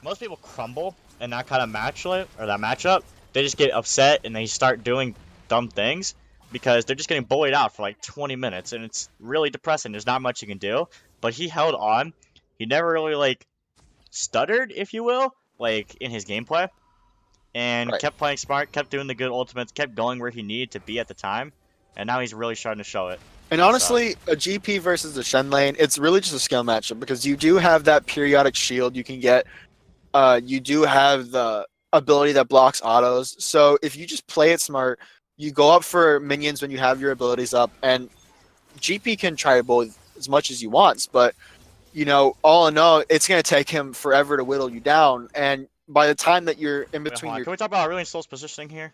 most people crumble in that kind of matchup. They just get upset and they start doing dumb things because they're just getting bullied out for like 20 minutes, and it's really depressing. There's not much you can do, but he held on. He never really, like, stuttered, if you will, like, in his gameplay. And Right. kept playing smart, kept doing the good ultimates, kept going where he needed to be at the time. And now he's really starting to show it. And honestly, a GP versus the Shen lane, it's really just a skill matchup because you do have that periodic shield you can get. You do have the ability that blocks autos. So if you just play it smart, you go up for minions when you have your abilities up, and GP can try both as much as he wants, but all in all, it's going to take him forever to whittle you down. And by the time that you're in Wait, between hold on. your... Can we talk about Aurelion Soul's positioning here?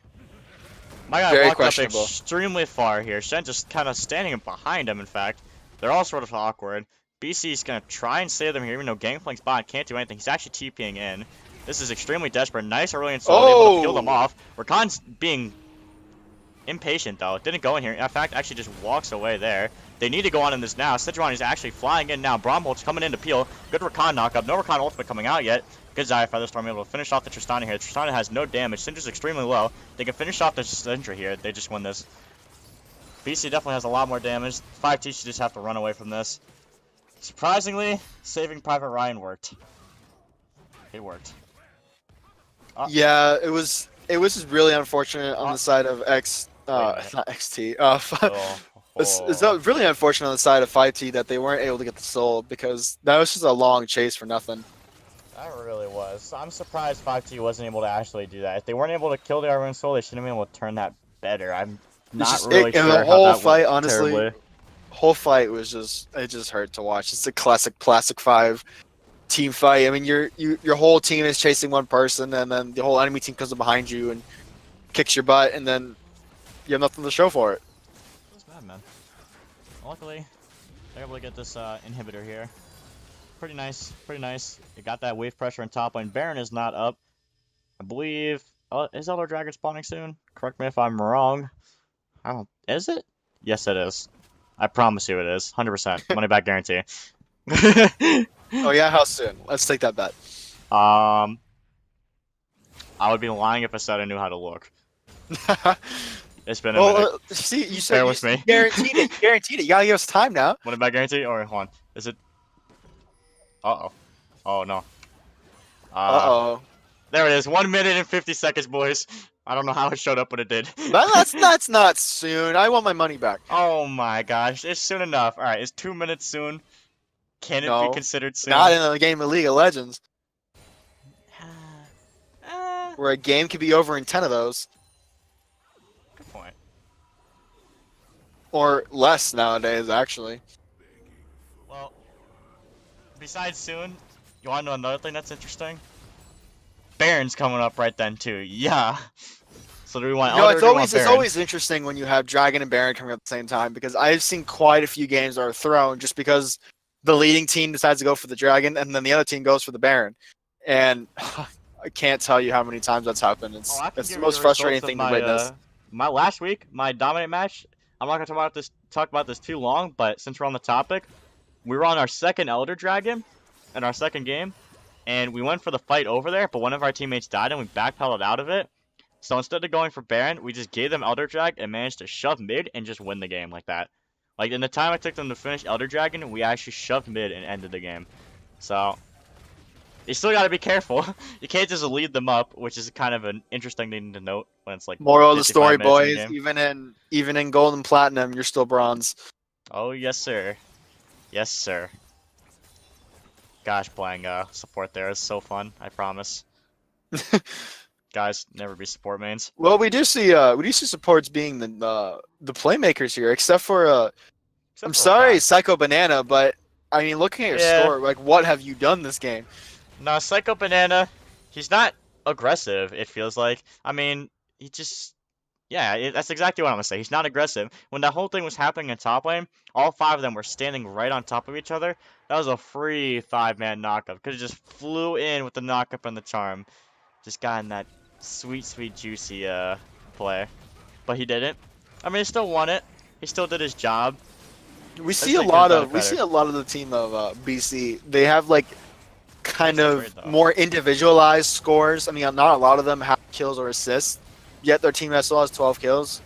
My guy Very walked up questionable. extremely far here. Shen just kind of standing behind him, in fact. They're all sort of awkward. BC's going to try and save them here, even though Gangplank's bot can't do anything. He's actually TPing in. This is extremely desperate. Nice Aurelion Soul, able to kill them off. Rakan's being impatient, though. Didn't go in here. In fact, actually just walks away there. They need to go on in this now. Sejuani is actually flying in now. Brombolt's coming in to peel. Good Rakan knockup. No Rakan ultimate coming out yet. Good Xayah Featherstorm able to finish off the Tristana here. Tristana has no damage. Syndra's extremely low. They can finish off the Syndra here. They just win this. BC definitely has a lot more damage. 5T should just have to run away from this. Surprisingly, saving Private Ryan worked. It worked. Yeah, it was just really unfortunate on the side of not XT. It's really unfortunate on the side of 5T that they weren't able to get the soul because that was just a long chase for nothing. That really was. I'm surprised 5T wasn't able to actually do that. If they weren't able to kill the Iron Soul, they should have been able to turn that better. I'm not really sure and the how whole that fight, went honestly, terribly. whole fight was it just hurt to watch. It's a classic 5 team fight. I mean, your whole team is chasing one person, and then the whole enemy team comes up behind you and kicks your butt, and then you have nothing to show for it. That's bad, man. Luckily, they're able to get this inhibitor here. Pretty nice, pretty nice. They got that wave pressure on top lane. Baron is not up. I believe... is Elder Dragon spawning soon? Correct me if I'm wrong. I don't... Is it? Yes, it is. I promise you it is. 100%. Money back guarantee. Oh yeah, how soon? Let's take that bet. I would be lying if I said I knew how to look. It's been a minute. Well, see, you said Bear you with me. guaranteed it. Guaranteed it. You gotta give us time now. Money back guarantee? Or hold on. Is it... Uh-oh. Oh, no. Uh-oh. There it is. 1 minute and 50 seconds, boys. I don't know how it showed up, but it did. That's not soon. I want my money back. Oh my gosh, it's soon enough. All right, is 2 minutes soon? Can it be No, considered soon? not in a game of League of Legends, Uh, where a game could be over in 10 of those good point. or less nowadays. Actually, Well, besides soon, you want to know another thing that's interesting? Baron's coming up right then too. Yeah. So do we want you know, Elder or do we want it's Baron? always interesting when you have Dragon and Baron coming up at the same time because I've seen quite a few games that are thrown just because the leading team decides to go for the Dragon and then the other team goes for the Baron, and I can't tell you how many times that's happened. Oh, I can It's the give you most the frustrating results of thing to witness. my last week, my dominant match. I'm not gonna talk about this too long, but since we're on the topic, we were on our second Elder Dragon in our second game, and we went for the fight over there, but one of our teammates died and we backpedaled out of it. So instead of going for Baron, we just gave them Elder Drag and managed to shove mid and just win the game like that. Like in the time it took them to finish Elder Dragon, we actually shoved mid and ended the game. So you still gotta be careful. You can't just lead them up, which is kind of an interesting thing to note when it's like Moral of the 55 story, minutes in the boys: game. even in gold and platinum, you're still bronze. Oh yes sir. Yes sir. Gosh, playing support there is so fun, I promise. Guys, never be support mains. Well, we do see supports being the playmakers here, except for Except I'm for sorry, Rakan. Psycho Banana, but I mean, looking at your Yeah. score, like, what have you done this game? No, Psycho Banana, he's not aggressive, it feels like. I mean, he just. Yeah, that's exactly what I'm gonna say. He's not aggressive. When that whole thing was happening in top lane, all five of them were standing right on top of each other. That was a free five-man knockup. Could have just flew in with the knockup and the charm. Just gotten that sweet, sweet, juicy play. But he didn't. I mean, he still won it. He still did his job. We I see just a think he could've lot done of it better. the team of BC. They have like kind Nice of trade, though. more individualized scores. I mean, not a lot of them have kills or assists. Yet their team still has 12 kills.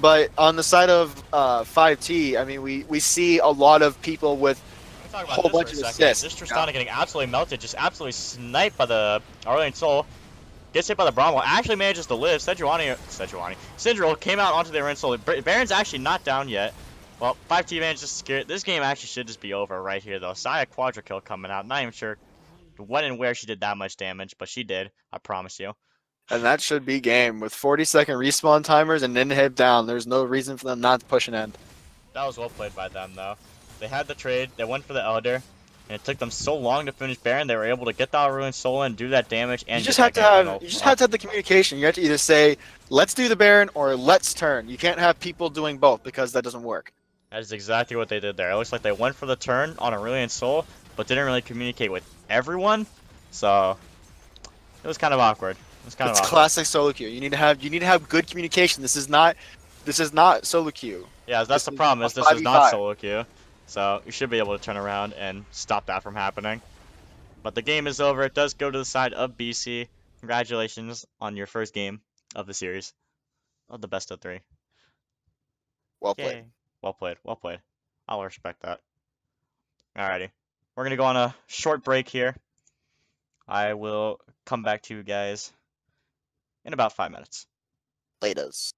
But on the side of 5T, I mean, we see a lot of people with Let me talk a about whole this for bunch a of second. assists. This Tristana getting absolutely melted, just absolutely sniped by the Aurelion Sol. Gets hit by the Bromwell, actually manages to live. Syndrome came out onto the Aurelion Sol. Baron's actually not down yet. Well, 5T managed to secure it. This game actually should just be over right here, though. Saya quadra kill coming out. Not even sure when and where she did that much damage, but she did. I promise you. And that should be game. With 40-second respawn timers and inhib down, there's no reason for them not to push an end. That was well played by them, though. They had the trade. They went for the Elder. And it took them so long to finish Baron, they were able to get the Aurelion Sol and do that damage and You just get have that to Gambit have you just up. have to have the communication. You have to either say, let's do the Baron or let's turn. You can't have people doing both because that doesn't work. That is exactly what they did there. It looks like they went for the turn on Aurelion Sol, but didn't really communicate with everyone. So it was kind of awkward. It's classic solo queue. You need to have good communication. This is not solo queue. Yeah, that's the problem. Is this is not solo queue, so you should be able to turn around and stop that from happening. But the game is over. It does go to the side of BC. Congratulations on your first game of the series, of the best of three. Well played. Yay. Well played. Well played. I'll respect that. Alrighty. We're gonna go on a short break here. I will come back to you guys in about 5 minutes. Laters.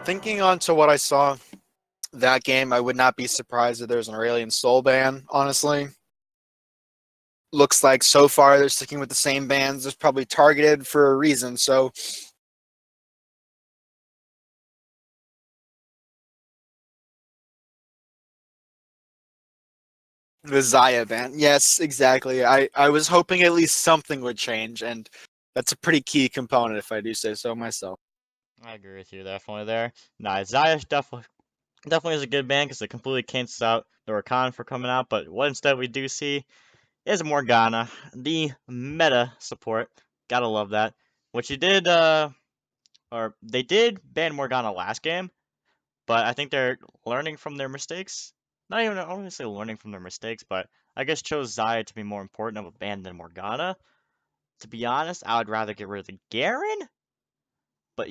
Thinking on to what I saw that game, I would not be surprised if there's an Aurelion Soul ban, honestly. Looks like so far they're sticking with the same bans. It's probably targeted for a reason, so the Xayah ban. Yes, exactly. I was hoping at least something would change, and that's a pretty key component if I do say so myself. I agree with you definitely there. Nah, Xayah definitely is a good ban because it completely cancels out the Rakan for coming out. But what instead we do see is Morgana, the meta support. Gotta love that. What you did, or they did ban Morgana last game, but I think they're learning from their mistakes. Not even, I don't want to say learning from their mistakes, but I guess chose Xayah to be more important of a ban than Morgana. To be honest, I would rather get rid of the Garen, but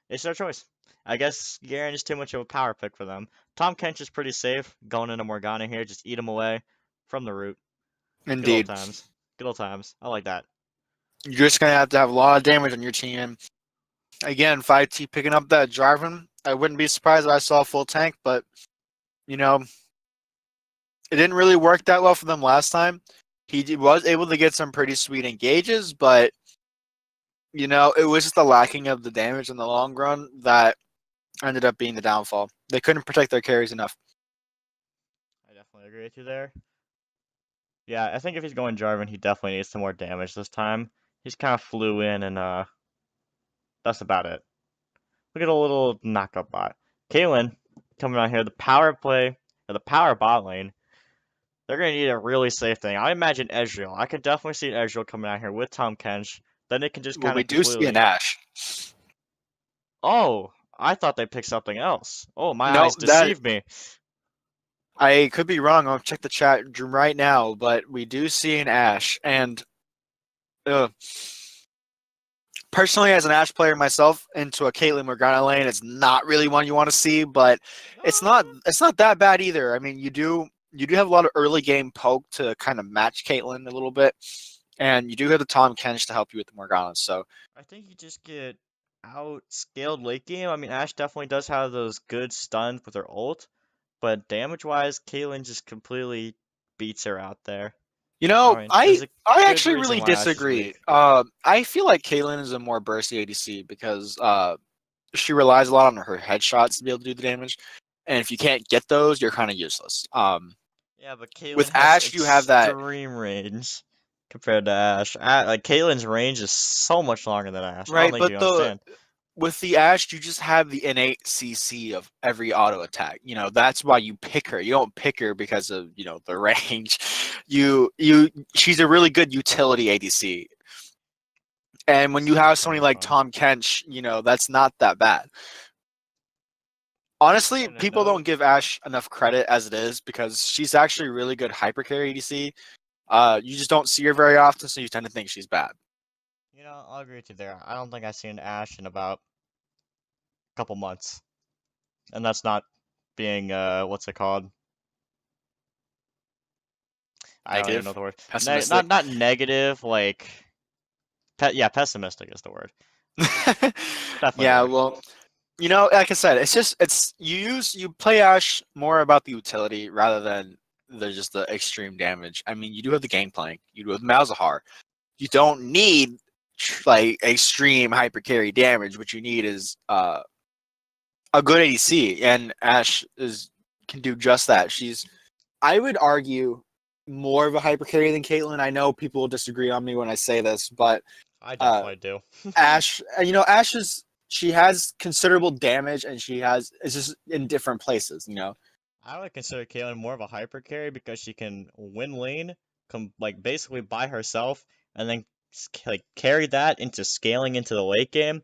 it's their choice. I guess Garen is too much of a power pick for them. Tom Kench is pretty safe going into Morgana here. Just eat him away from the root. Good old Indeed. times. Good old times. I like that. You're just going to have a lot of damage on your team. Again, 5T picking up that Jarvan, I wouldn't be surprised if I saw a full tank, but, you know, it didn't really work that well for them last time. He was able to get some pretty sweet engages, but, it was just the lacking of the damage in the long run that ended up being the downfall. They couldn't protect their carries enough. I definitely agree with you there. Yeah, I think if he's going Jarvan, he definitely needs some more damage this time. He's kind of flew in, and that's about it. Look at a little knockup bot. Caitlyn coming out here, the power play, or the power bot lane. They're going to need a really safe thing. I imagine Ezreal. I could definitely see Ezreal coming out here with Tom Kench. Then they can just Well, kind we of do see an completely. Ash. Oh, I thought they picked something else. Oh, my No, eyes that deceived me. I could be wrong. I'll check the chat right now, but we do see an Ash, and uh, personally, as an Ash player myself, into a Caitlyn Morgana lane, it's not really one you want to see, but it's not that bad either. I mean, you do have a lot of early game poke to kind of match Caitlyn a little bit, and you do have the Tom Kench to help you with the Morgana. So I think you just get outscaled late game. I mean, Ashe definitely does have those good stuns with her ult, but damage-wise, Caitlyn just completely beats her out there. I mean, I there's a I good actually reason really why Ashe is disagree. weak. I feel like Caitlyn is a more bursty ADC because she relies a lot on her headshots to be able to do the damage, and if you can't get those, you're kind of useless. Yeah, but Caitlyn With has Ash, you have that. extreme range compared to Ashe. Like Caitlyn's range is so much longer than Ashe. I don't Right, think but you the understand. with the Ash, you just have the innate CC of every auto attack. That's why you pick her. You don't pick her because of the range. She's a really good utility ADC. And when This you is have somebody definitely like fun. Tom Kench, that's not that bad. Honestly, Something to people don't note. give Ash enough credit as it is because she's actually a really good hyper carry ADC. You just don't see her very often, so you tend to think she's bad. I'll agree with you there. I don't think I've seen Ashe in about a couple months, and that's not being what's it called? I don't even know Negative, the word. pessimistic. Not negative, like yeah, pessimistic is the word. Definitely the Yeah, word. well, like I said, it's you play Ash more about the utility rather than the extreme damage. I mean, you do have the game plank. You do have Malzahar. You don't need like extreme hyper carry damage. What you need is a good ADC, and Ash is can do just that. I would argue, more of a hyper carry than Caitlyn. I know people will disagree on me when I say this, but I uh, definitely do. Ash she has considerable damage, and it's just in different places. I would consider Caitlyn more of a hyper carry because she can win lane, come like basically by herself, and then like carry that into scaling into the late game,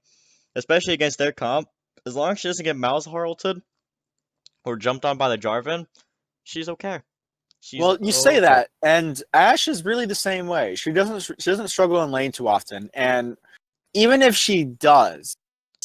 especially against their comp. As long as she doesn't get Malzahar ulted or jumped on by the Jarvan, she's okay. She's Well, you say over. that, and Ash is really the same way. She doesn't struggle in lane too often, and even if she does,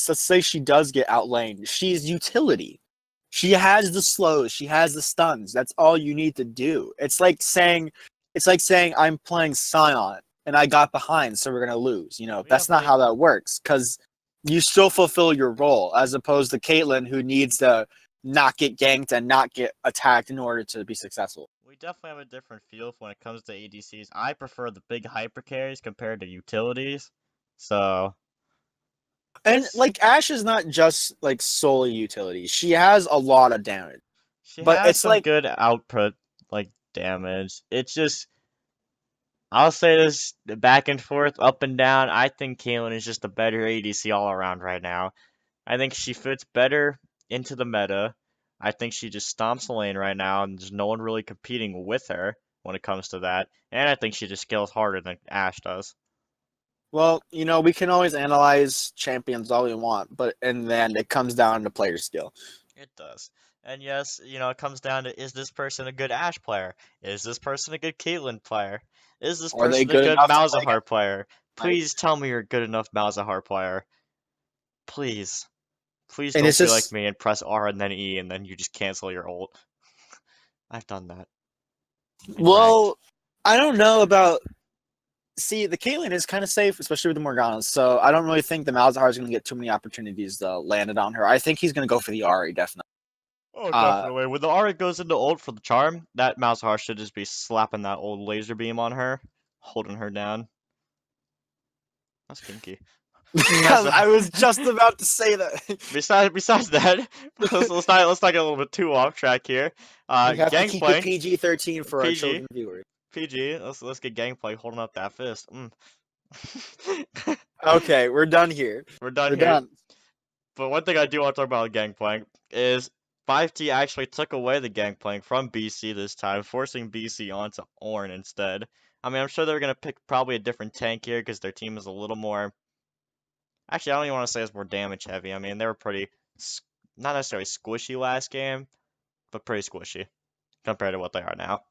let's say she does get outlaned, she's utility. She has the slows, she has the stuns. That's all you need to do. It's like saying I'm playing Scion and I got behind, so we're gonna lose. We That's have not like how that works because you still fulfill your role as opposed to Caitlyn who needs to not get ganked and not get attacked in order to be successful. we definitely have a different feel when it comes to ADCs. I prefer the big hyper carries compared to utilities. So And it's like Ash is not just like solely utility. She has a lot of damage. she But has it's some like good output like damage. It's just I'll say this back and forth, up and down. I think Caitlyn is just a better ADC all around right now. I think she fits better into the meta. I think she just stomps the lane right now, and there's no one really competing with her when it comes to that. And I think she just scales harder than Ashe does. well, we can always analyze champions all we want, but in the end it comes down to player skill. It does. And yes, it comes down to is this person a good Ashe player? Is this person a good Caitlyn player? Is this Are they person a good good enough to play Malzahar against player? Knight? Please tell me you're a good enough Malzahar player. Please. Please And don't it's be like just me and press R and then E and then you just cancel your ult. I've done that in ranked. well, I don't know about. See, the Caitlyn is kind of safe, especially with the Morganas. So I don't really think the Malzahar is going to get too many opportunities to land it on her. I think he's going to go for the Ari, definitely. Oh, Uh, definitely. When the Aura goes into ult for the charm, that Malzahar should just be slapping that old laser beam on her, holding her down. That's kinky. Besides I was that, just about to say that. besides that, let's not get a little bit too off track here. We have to keep it Gangplank, PG-13 for our PG, children viewers. PG. Let's get Gangplank holding up that fist. Okay, we're done here. We're done We're here. done. But one thing I do want to talk about with Gangplank is 5T actually took away the Gangplank from BC this time, forcing BC onto Ornn instead. I mean, I'm sure they're going to pick probably a different tank here because their team is a little more. Actually, I don't even want to say it's more damage heavy. I mean, they were pretty, not necessarily squishy last game, but pretty squishy compared to what they are now.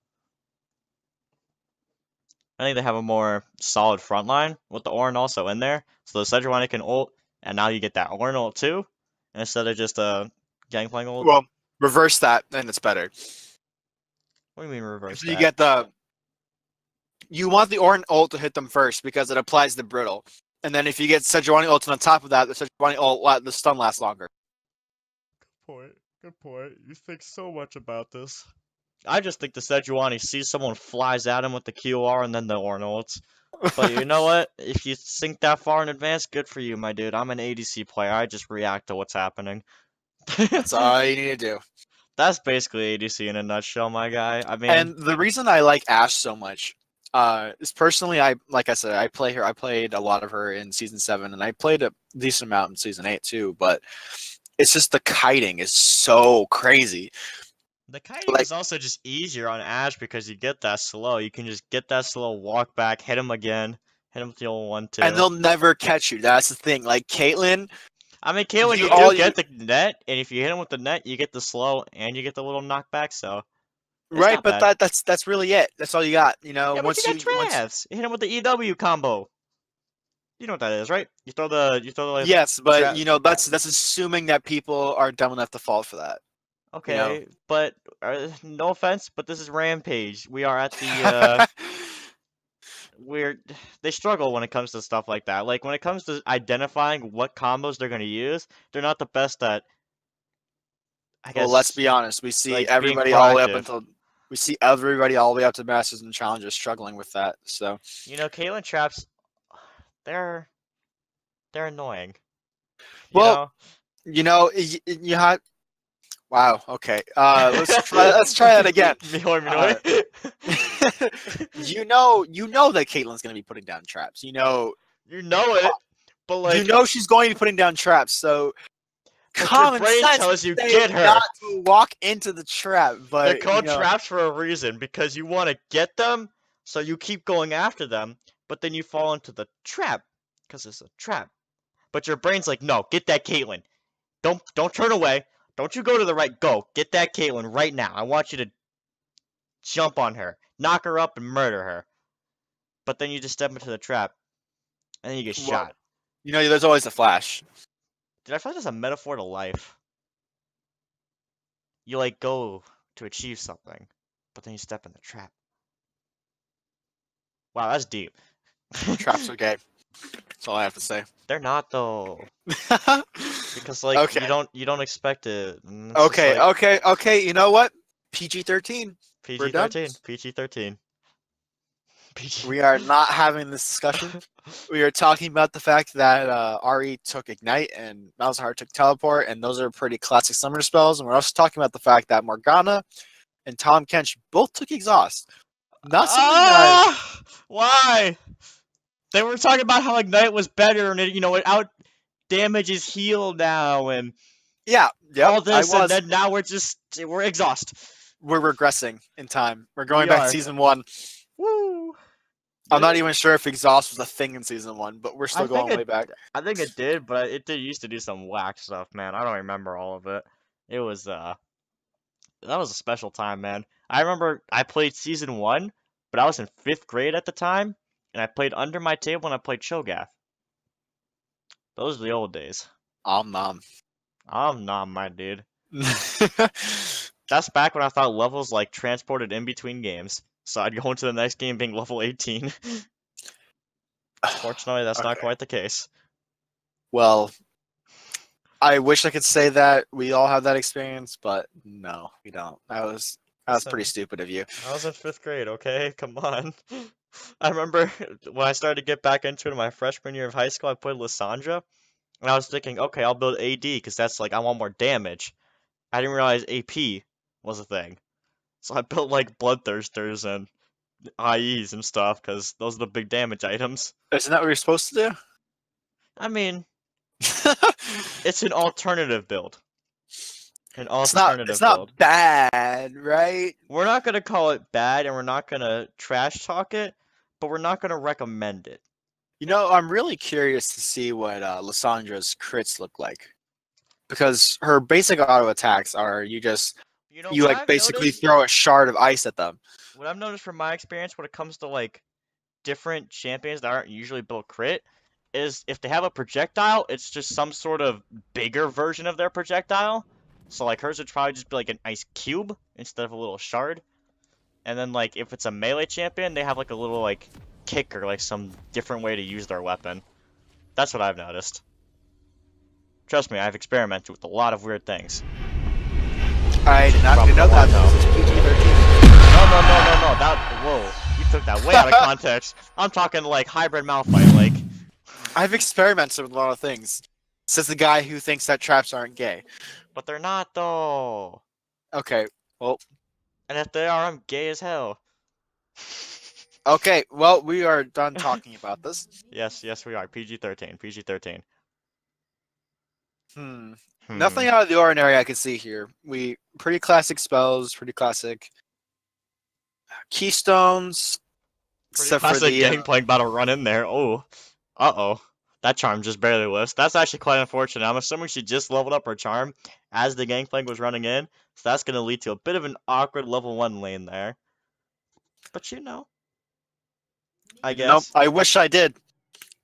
I think they have a more solid front line with the Ornn also in there. So the Sejuani can ult, and now you get that Ornn ult too, instead of just a Gangplank ult. Well, reverse that, and it's better. What do you mean reverse So you that? get you want the Ornn ult to hit them first because it applies the brittle, and then if you get Sejuani ult on top of that, the Sejuani ult the stun lasts longer. Good point. You think so much about this. I just think the Sejuani sees someone flies at him with the QR and then the Ornn ults. But you know what? If you think that far in advance, good for you, my dude. I'm an ADC player. I just react to what's happening. That's all you need to do. That's basically ADC in a nutshell, my guy. I mean, And the reason I like Ashe so much is personally, like I said, I play her. I played a lot of her in season 7, and I played a decent amount in season 8 too. But it's just the kiting is so crazy. the kiting Like, is also just easier on Ashe because you get that slow. You can just get that slow, walk back, hit him again, hit him with the old 1-2. and they'll never catch you. That's the thing. Like Caitlyn, I mean, Caitlyn, you all do you get the net, and if you hit him with the net, you get the slow, and you get the little knockback, so it's right, not but bad. that's really it. That's all you got. Yeah, but you got traps. You hit him with the EW combo. You know what that is, right? You throw the yes, but trap. that's assuming that people are dumb enough to fall for that. You know. Okay, but no offense, but this is Rampage. We are at the we're they struggle when it comes to stuff like that. Like when it comes to identifying what combos they're gonna use, they're not the best at, I Well, let's guess, be honest. We see like being everybody all the way up proactive. until we see everybody all the way up to Masters and Challengers struggling with that. So, Caitlyn traps, they're they're annoying. You well, know. you had. Wow. Okay. Let's try that again. Mihoi Uh, Minoi. you know that Caitlyn's going to be putting down traps. You know it, but You like, know she's going to be putting down traps. So but your common brain sense tells would you say get her. not to walk into the trap, They're but called traps for a reason because you want to get them, so you keep going after them, but then you fall into the trap because it's a trap. But your brain's like, no, get that Caitlyn. Don't turn away. Don't you go to the right. Go get that Caitlyn right now. I want you to jump on her, knock her up, and murder her. But then you just step into the trap, and then you get Well, shot. there's always a flash. Dude, I feel like that's a metaphor to life. You like go to achieve something, but then you step in the trap. Wow, that's deep. Traps are gay. That's all I have to say. They're not though, because like Okay. you don't expect it. And it's just like Okay. You know what? PG-13. We're done. PG-13. PG. We are not having this discussion. We are talking about the fact that Ari took Ignite and Malzahar took Teleport, and those are pretty classic summoner spells. And we're also talking about the fact that Morgana and Tom Kench both took Exhaust. Not something that. Why? They were talking about how Ignite was better, and it out damages heal now, and Yeah, all this, and then now we're exhaust. We're regressing in time. We're going We back are. to season 1. Woo! I'm not even sure if Exhaust was a thing in season 1, but we're still going way back. I think it did, but it did used to do some whack stuff, man. I don't remember all of it. It was that was a special time, man. I remember I played season 1, but I was in 5th grade at the time, and I played Under My Table and I played Cho'Gath. Those are the old days. Nom. I'm not my dude. That's back when I thought levels like transported in between games. So I'd go into the next game being level 18. Fortunately, that's not quite the case. Well, I wish I could say that we all have that experience, but no, we don't. That was pretty stupid of you. I was in 5th grade, okay? Come on. I remember when I started to get back into it in my freshman year of high school, I played Lissandra. And I was thinking, okay, I'll build AD because that's like I want more damage. I didn't realize AP was a thing. So I built like Bloodthirsters and IEs and stuff because those are the big damage items. Isn't that what you're supposed to do? I mean, it's an alternative build. It's not bad, right? We're not gonna call it bad, and we're not gonna trash talk it, but we're not gonna recommend it. I'm really curious to see what Lissandra's crits look like, because her basic auto attacks are you basically throw a shard of ice at them. What I've noticed from my experience when it comes to like different champions that aren't usually built crit is if they have a projectile, it's just some sort of bigger version of their projectile. So like hers would probably just be like an ice cube instead of a little shard. And then like if it's a melee champion, they have like a little like kick or like some different way to use their weapon. That's what I've noticed. Trust me, I've experimented with a lot of weird things. I did not know that though. No. Whoa, you took that way out of context. I'm talking like hybrid Malphite, like. I've experimented with a lot of things. Says the guy who thinks that traps aren't gay. But they're not though. Okay, well. And if they are, I'm gay as hell. Okay, well, we are done talking about this. Yes, we are. PG-13. Nothing out of the ordinary I can see here. Pretty classic spells, pretty classic keystones. Pretty classic Gangplank about to run in there. Oh, uh-oh. That charm just barely lifts. That's actually quite unfortunate. I'm assuming she just leveled up her charm as the Gangplank was running in. So that's going to lead to a bit of an awkward level 1 lane there. But I guess. Nope, I wish I did.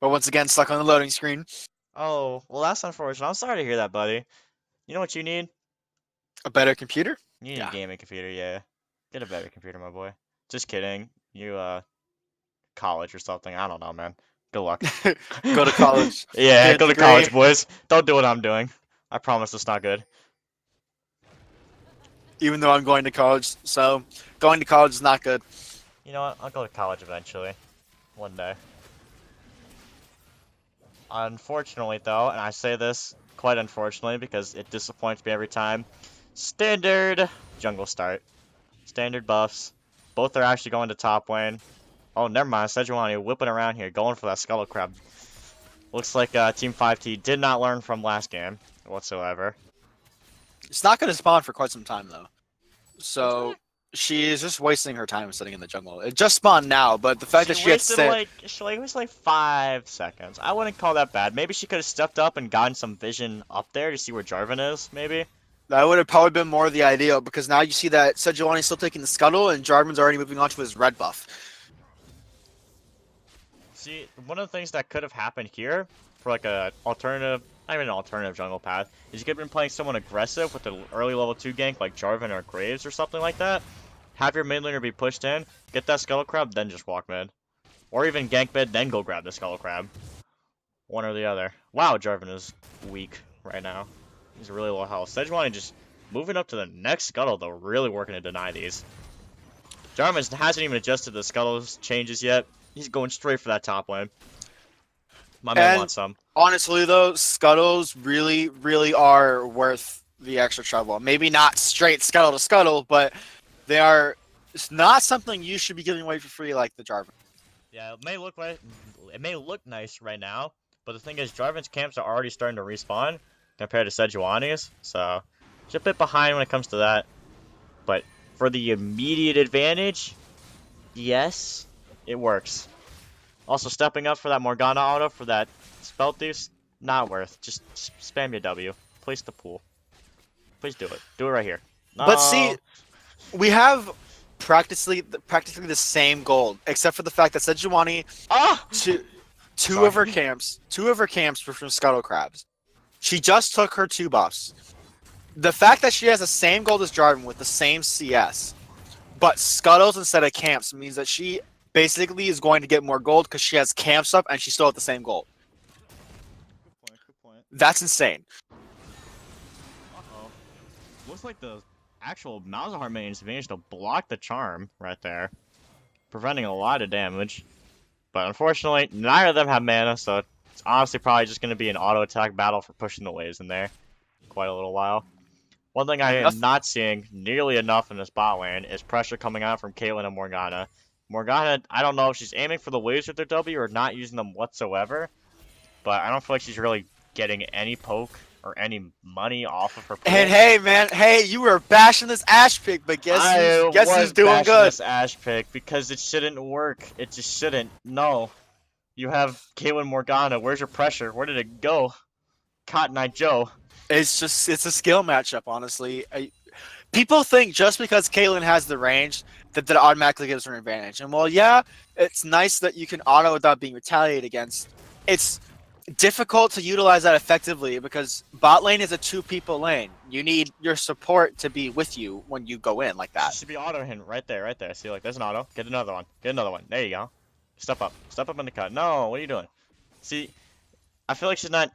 But once again, stuck on the loading screen. Oh, well that's unfortunate. I'm sorry to hear that, buddy. You know what you need? A better computer? You need a gaming computer, yeah. Get a better computer, my boy. Just kidding. You, college or something. I don't know, man. Good luck. Go to college. Yeah, go to college, boys. Don't do what I'm doing. I promise it's not good. Even though I'm going to college, so going to college is not good. You know what? I'll go to college eventually. One day. Unfortunately, though, and I say this quite unfortunately because it disappoints me every time, standard jungle start. Standard buffs. Both are actually going to top lane. Oh, never mind. Sejuani whipping around here, going for that Scuttle Crab. Looks like Team 5T did not learn from last game whatsoever. It's not going to spawn for quite some time, though. So she is just wasting her time sitting in the jungle. It just spawned now, but the fact that she had it was like 5 seconds. I wouldn't call that bad. Maybe she could have stepped up and gotten some vision up there to see where Jarvan is, maybe. That would have probably been more the ideal because now you see that Sejuani's still taking the scuttle and Jarvan's already moving on to his red buff. See, one of the things that could have happened here for like a alternative, not even an alternative jungle path, is you could have been playing someone aggressive with an early level 2 gank like Jarvan or Graves or something like that. Have your mid laner be pushed in, get that Scuttle Crab, then just walk mid. Or even gank mid, then go grab the Scuttle Crab. One or the other. Wow, Jarvan is weak right now. He's really low health. Sejuani just moving up to the next Scuttle, though, really working to deny these. Jarvan hasn't even adjusted the Scuttle's changes yet. He's going straight for that top lane. My man wants some. Honestly, though, Scuttles really, really are worth the extra trouble. Maybe not straight Scuttle to Scuttle, but they are. It's not something you should be giving away for free like the Jarvan. Yeah, it may look nice right now, but the thing is, Jarvan's camps are already starting to respawn compared to Sejuani's, so just a bit behind when it comes to that. But for the immediate advantage, yes, it works. Also, stepping up for that Morgana auto for that spell thief, not worth. Just spam your W. Place the pool. Please do it. Do it right here. No. But see, we have practically the same gold, except for the fact that Sejuani, two of her camps were from Scuttle Crabs. She just took her 2 buffs. The fact that she has the same gold as Jarvan with the same CS, but Scuttles instead of camps means that she basically is going to get more gold because she has camps up and she still has the same gold. Good point. That's insane. Uh-oh. Looks like the actual Malzahar mains managed to block the charm right there, preventing a lot of damage. But unfortunately, neither of them have mana, so it's honestly probably just going to be an auto attack battle for pushing the waves in there quite a little while. One thing I am not seeing nearly enough in this bot lane is pressure coming out from Caitlyn and Morgana. Morgana, I don't know if she's aiming for the waves with her W or not using them whatsoever, but I don't feel like she's really getting any poke or any money off of her pool. And hey, man, you were bashing this Ashe pick, but guess who's doing good? This Ashe pick because it shouldn't work. It just shouldn't. No, you have Caitlyn Morgana. Where's your pressure? Where did it go? Cotton Eye Joe. It's a skill matchup, honestly. People think just because Caitlyn has the range that automatically gives her an advantage. And while yeah, it's nice that you can auto without being retaliated against, it's difficult to utilize that effectively because bot lane is a 2-people lane. You need your support to be with you when you go in like that. She should be auto him right there. See, like there's an auto. Get another one. There you go. Step up in the cut. No, what are you doing? See, I feel like she's not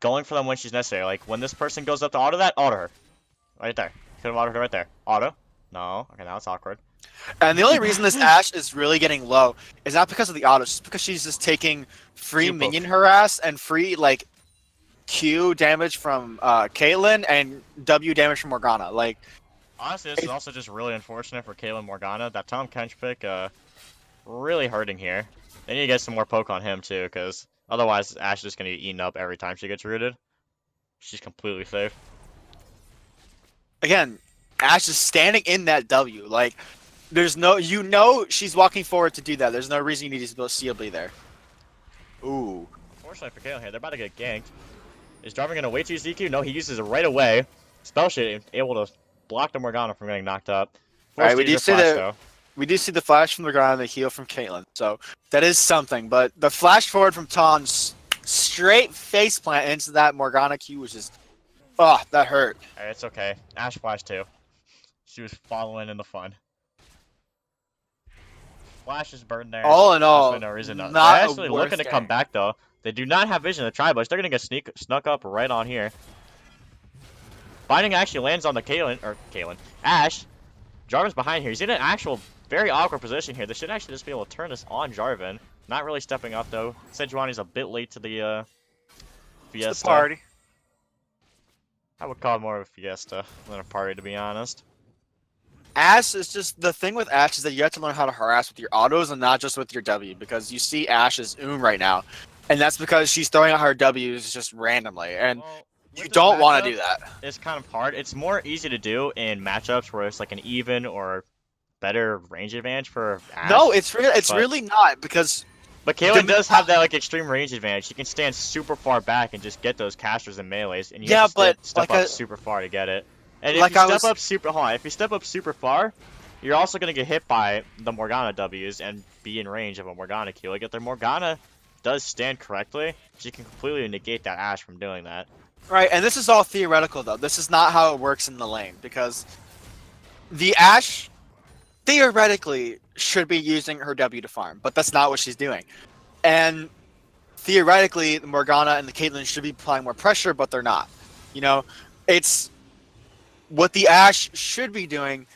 going for them when she's necessary. Like when this person goes up to auto her. Right there. Could have autoed her right there. Auto. No. Okay, now it's awkward. And the only reason this Ashe is really getting low is not because of the auto, it's just because she's just taking free minion harass and free like Q damage from Caitlyn and W damage from Morgana. Like honestly, this is also just really unfortunate for Caitlyn Morgana. That Tom Kench pick really hurting here. They need to get some more poke on him too, because otherwise Ashe is just gonna get eaten up every time she gets rooted. She's completely safe. Again, Ashe is standing in that W. Like, there's no, she's walking forward to do that. There's no reason you need to see a bleed there. Ooh. Unfortunately for Caitlyn here, they're about to get ganked. Is Jarvan gonna wait to use EQ? No, he uses it right away. Spell Shade able to block the Morgana from getting knocked up. Alright, we do see the flash from Morgana and the heal from Caitlyn. So that is something. But the flash forward from Tom's straight faceplant into that Morgana Q was just, oh, that hurt. Alright, it's okay. Ashe flash too. She was following in the fun. Flash is burned there. All in all, no reason not they're actually looking to come back though. They do not have vision of the Tribush. They're gonna get snuck up right on here. Binding actually lands on the Ashe. Jarvan's behind here. He's in an actual very awkward position here. They should actually just be able to turn this on Jarvan. Not really stepping up though. Sejuani's a bit late to the Fiesta. It's the party. I would call it more of a Fiesta than a party, to be honest. Ashe is just, the thing with Ashe is that you have to learn how to harass with your autos and not just with your W, because you see Ashe's right now, and that's because she's throwing out her W's just randomly, and you don't want to do that. It's kind of hard. It's more easy to do in matchups where it's like an even or better range advantage for Ashe. No, it's really not, because... But Caitlyn does have that like extreme range advantage. She can stand super far back and just get those casters and melees, and you have to step up super far to get it. And Like if you I step was- up super, hold on, if you step up super far, you're also gonna get hit by the Morgana W's and be in range of a Morgana Q. Like if the Morgana does stand correctly, she can completely negate that Ashe from doing that. Right, and this is all theoretical though. This is not how it works in the lane because the Ashe theoretically should be using her W to farm, but that's not what she's doing. And theoretically, the Morgana and the Caitlyn should be applying more pressure, but they're not. You know, it's what the Ashe should be doing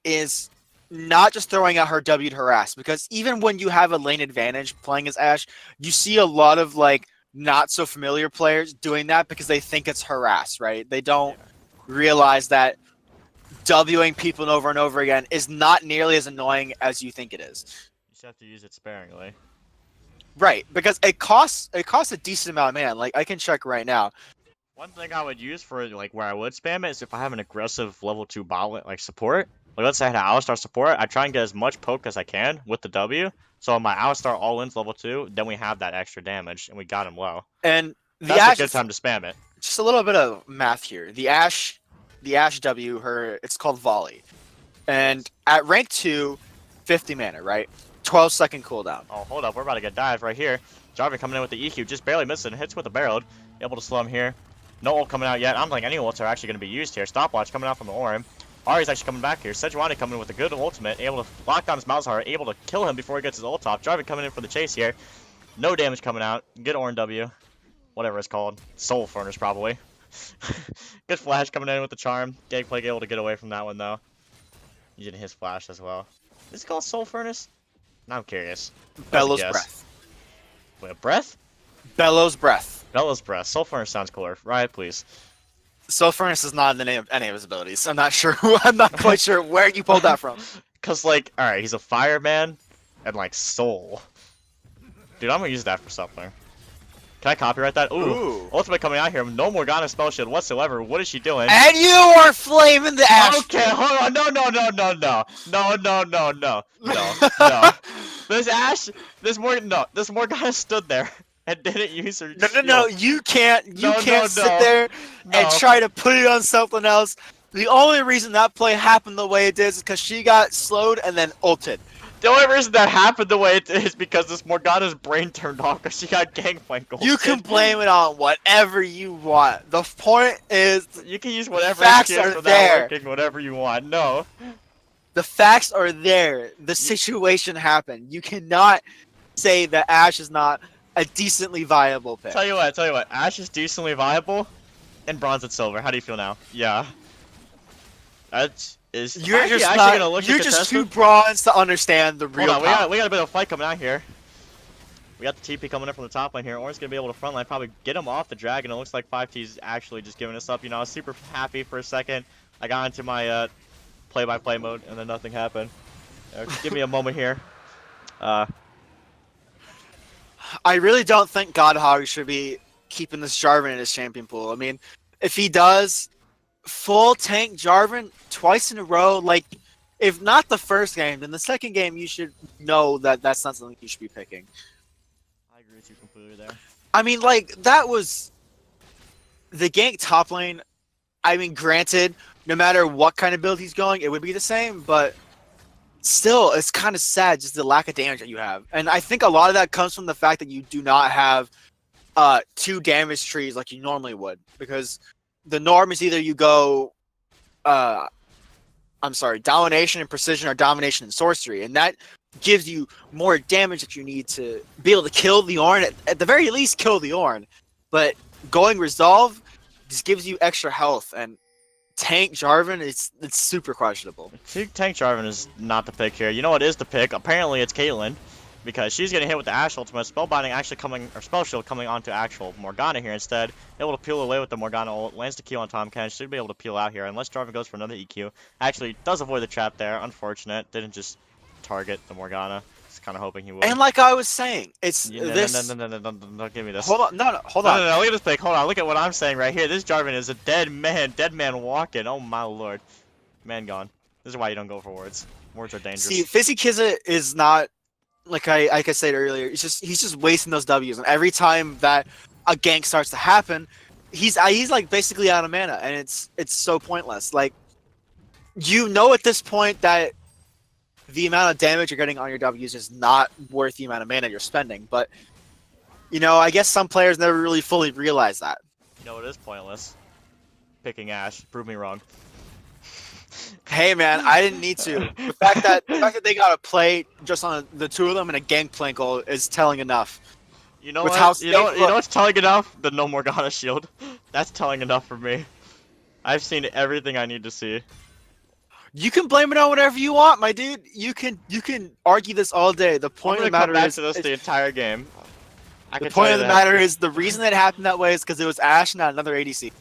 is not just throwing out her W to harass, because even when you have a lane advantage playing as Ashe, you see a lot of like not so familiar players doing that because they think it's harass, right? They don't realize that Wing people over and over again is not nearly as annoying as you think it is. You just have to use it sparingly. Right, because it costs a decent amount of mana. Like I can check right now. One thing I would use for like where I would spam it is if I have an aggressive level 2 bot like support. Like let's say I had an Alistar support, I try and get as much poke as I can with the W. So my Alistar all in's level 2, then we have that extra damage and we got him low. And the That's Ashe a good time to spam it. just a little bit of math here. The Ashe W, it's called volley. And at rank 2, 50 mana, right? 12-second cooldown. Oh, hold up, we're about to get dived right here. Jarvan coming in with the EQ, just barely missing, hits with the barrel, able to slow him here. No ult coming out yet. I don't think any ults are actually going to be used here. Stopwatch coming out from the Orym. Ahri's actually coming back here. Sejuani coming in with a good ultimate, able to lock down his Malzahar, able to kill him before he gets his ult off. Jarvan coming in for the chase here. No damage coming out. Good Ornn W. Whatever it's called. Soul Furnace, probably. Good flash coming in with the charm. Gangplank able to get away from that one, though. Using his flash as well. Is it called Soul Furnace? Now I'm curious. Bellows guess. Breath. Wait, breath? Bellows Breath. Bellows Breath. Soul Furnace sounds cooler. Right, please. Soul Furnace is not in the name of any of his abilities. I'm not sure. I'm not quite sure where you pulled that from. Cause like, alright, he's a fireman and like soul. Dude, I'm gonna use that for something. Can I copyright that? Ooh. Ultimate coming out here. No Morgana spell shield whatsoever. What is she doing? And you are flaming the Ashe. Okay, hold on. No. No. This Morgana stood there and didn't use her No. shield. You can't sit No. there and No. try to put it on something else. The only reason that play happened the way it did is because she got slowed and then ulted. The only reason that happened the way it is because this Morgana's brain turned off because she got Gangplank ulted. You can blame it on whatever you want. The point is, You can use whatever facts excuse are for there. that working, whatever you want. No. the facts are there. The situation happened. You cannot say that Ashe is not a decently viable pick. Tell you what. Ashe is decently viable, and bronze and silver. How do you feel now? Yeah. That is. You're actually, just actually gonna not. look You're at just contested. too bronze to understand the real Hold on, power. we got a bit of a fight coming out here. We got the TP coming in from the top lane here. Ornn's gonna be able to frontline, probably get him off the dragon. It looks like 5T's actually just giving us up. You know, I was super happy for a second. I got into my play-by-play mode, and then nothing happened. Give me a moment here. I really don't think Godhog should be keeping this Jarvan in his champion pool. I mean, if he does full tank Jarvan twice in a row, like, if not the first game, then the second game you should know that that's not something you should be picking. I agree with you completely there. I mean, like, that was the gank top lane. I mean, granted, no matter what kind of build he's going, it would be the same, but still, it's kind of sad just the lack of damage that you have. And I think a lot of that comes from the fact that you do not have 2 damage trees like you normally would. Because the norm is either you go, domination and precision or domination and sorcery. And that gives you more damage that you need to be able to kill the Ornn. At the very least, kill the Ornn. But going resolve just gives you extra health. And tank Jarvan, it's super questionable. Tank Jarvan is not the pick here. You know what is the pick? Apparently it's Caitlyn, because she's getting hit with the Ashe ultimate. Spellbinding actually coming, or spell shield coming onto actual Morgana here instead. Able to peel away with the Morgana ult. Lands the Q on Tahm Kench. Should be able to peel out here unless Jarvan goes for another EQ. Actually does avoid the trap there. Unfortunate. Didn't just target the Morgana. Just kind of hoping he would. And like I was saying, it's Yeah, this. No, don't give me this. Hold on, hold No, on. look at this pick. Hold on, look at what I'm saying right here. This Jarvan is a dead man walking. Oh my lord. Man gone. This is why you don't go for words. Words are dangerous. See, Fizzy Kizza is not like I said earlier. He's just wasting those W's, and every time that a gank starts to happen, he's like basically out of mana, and it's so pointless. Like, you know at this point that the amount of damage you're getting on your W's is not worth the amount of mana you're spending. But I guess some players never really fully realize that. You know, it is pointless. Picking Ashe. Prove me wrong. Hey man, I didn't need to. The fact that they got to play just on the two of them in a Gangplank goal is telling enough. You know With what? how You know stable- what's telling enough? The no Morgana shield. That's telling enough for me. I've seen everything I need to see. You can blame it on whatever you want, my dude. You can argue this all day. The I'm point of gonna the matter come back is to this the entire game. I the can point tell of you the that. matter is the reason it happened that way is because it was Ashe, not another ADC.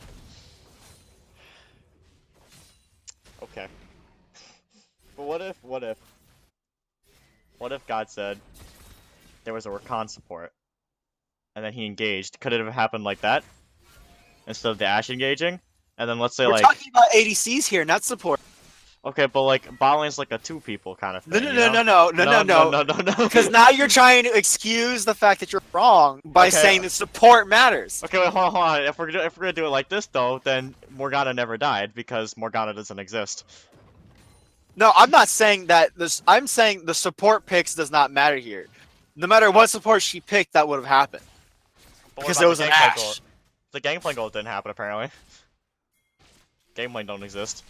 Okay. But what if God said there was a Rakan support, and then he engaged? Could it have happened like that instead of the Ashe engaging? And then let's say We're like, talking about ADCs here, not support. okay, but like bot lane's like a two people kind of No, thing. no, you no, know? no, no, no, no, no, no, no. Because now you're trying to excuse the fact that you're wrong by Okay. saying that support matters. Okay, wait, hold on. If we're gonna do it like this though, then Morgana never died because Morgana doesn't exist. No, I'm not saying that. I'm saying the support picks does not matter here. No matter what support she picked, that would have happened. But what Because about there was the an Gangplank Ashe. goal? The Gangplank goal didn't happen apparently. Gangplank don't exist.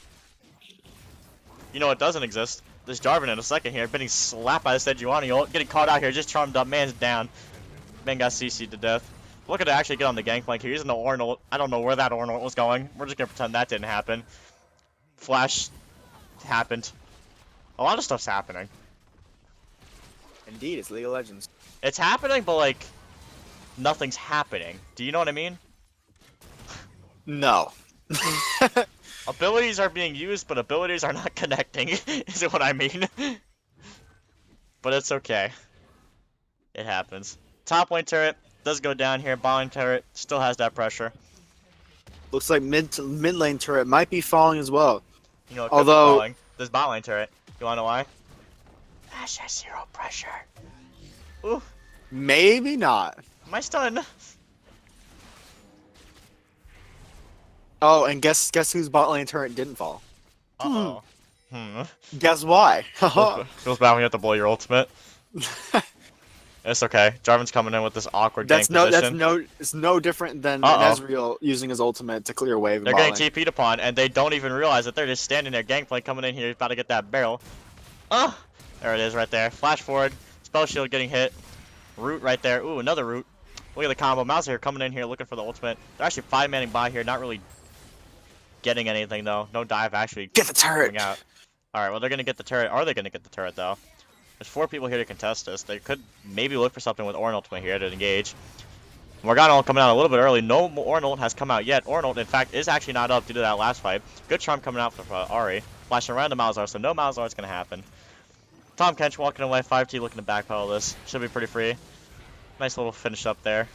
You know what doesn't exist? This Jarvan in a second here, getting slapped by the Sejuani ult, getting caught out here, just charmed up, man's down. Man got CC'd to death. Look at it actually get on the Gangplank here, using the Ornn ult. I don't know where that Ornn ult was going. We're just gonna pretend that didn't happen. Flash happened. A lot of stuff's happening. Indeed, it's League of Legends. It's happening, but like, nothing's happening. Do you know what I mean? No. Abilities are being used, but abilities are not connecting, is what I mean. But it's okay. It happens. Top lane turret does go down here. Bot lane turret still has that pressure. Looks like mid lane turret might be falling as well. You know, it could be Although- falling. This bot lane turret. You wanna know why? Ashe has zero pressure. Ooh, Maybe not. am I stunned? Oh, and guess whose bot lane turret didn't fall? Uh-oh. Guess why? Feels bad when you have to blow your ultimate. It's okay. Jarvan's coming in with this awkward That's gank position. it's no different than Uh-oh. Ezreal using his ultimate to clear a wave. They're getting TP'd upon, and they don't even realize that they're just standing there. Gangplank coming in here, about to get that barrel. Oh, there it is right there. Flash forward. Spell shield getting hit. Root right there. Ooh, another root. Look at the combo. Mouse here coming in here looking for the ultimate. They're actually 5-manning by here, not really getting anything though. No dive actually Get the turret. coming out. Alright, well they're gonna get the turret. Are they gonna get the turret though? There's 4 people here to contest this. They could maybe look for something with Ornn ultimate here to engage. Morgana ult coming out a little bit early. No Ornn ult has come out yet. Ornn ult, in fact, is actually not up due to that last fight. Good charm coming out for Ahri. Flashing around the Malzahar, so no Malzahar is going to happen. Tom Kench walking away. 5T looking to backpedal this. Should be pretty free. Nice little finish up there.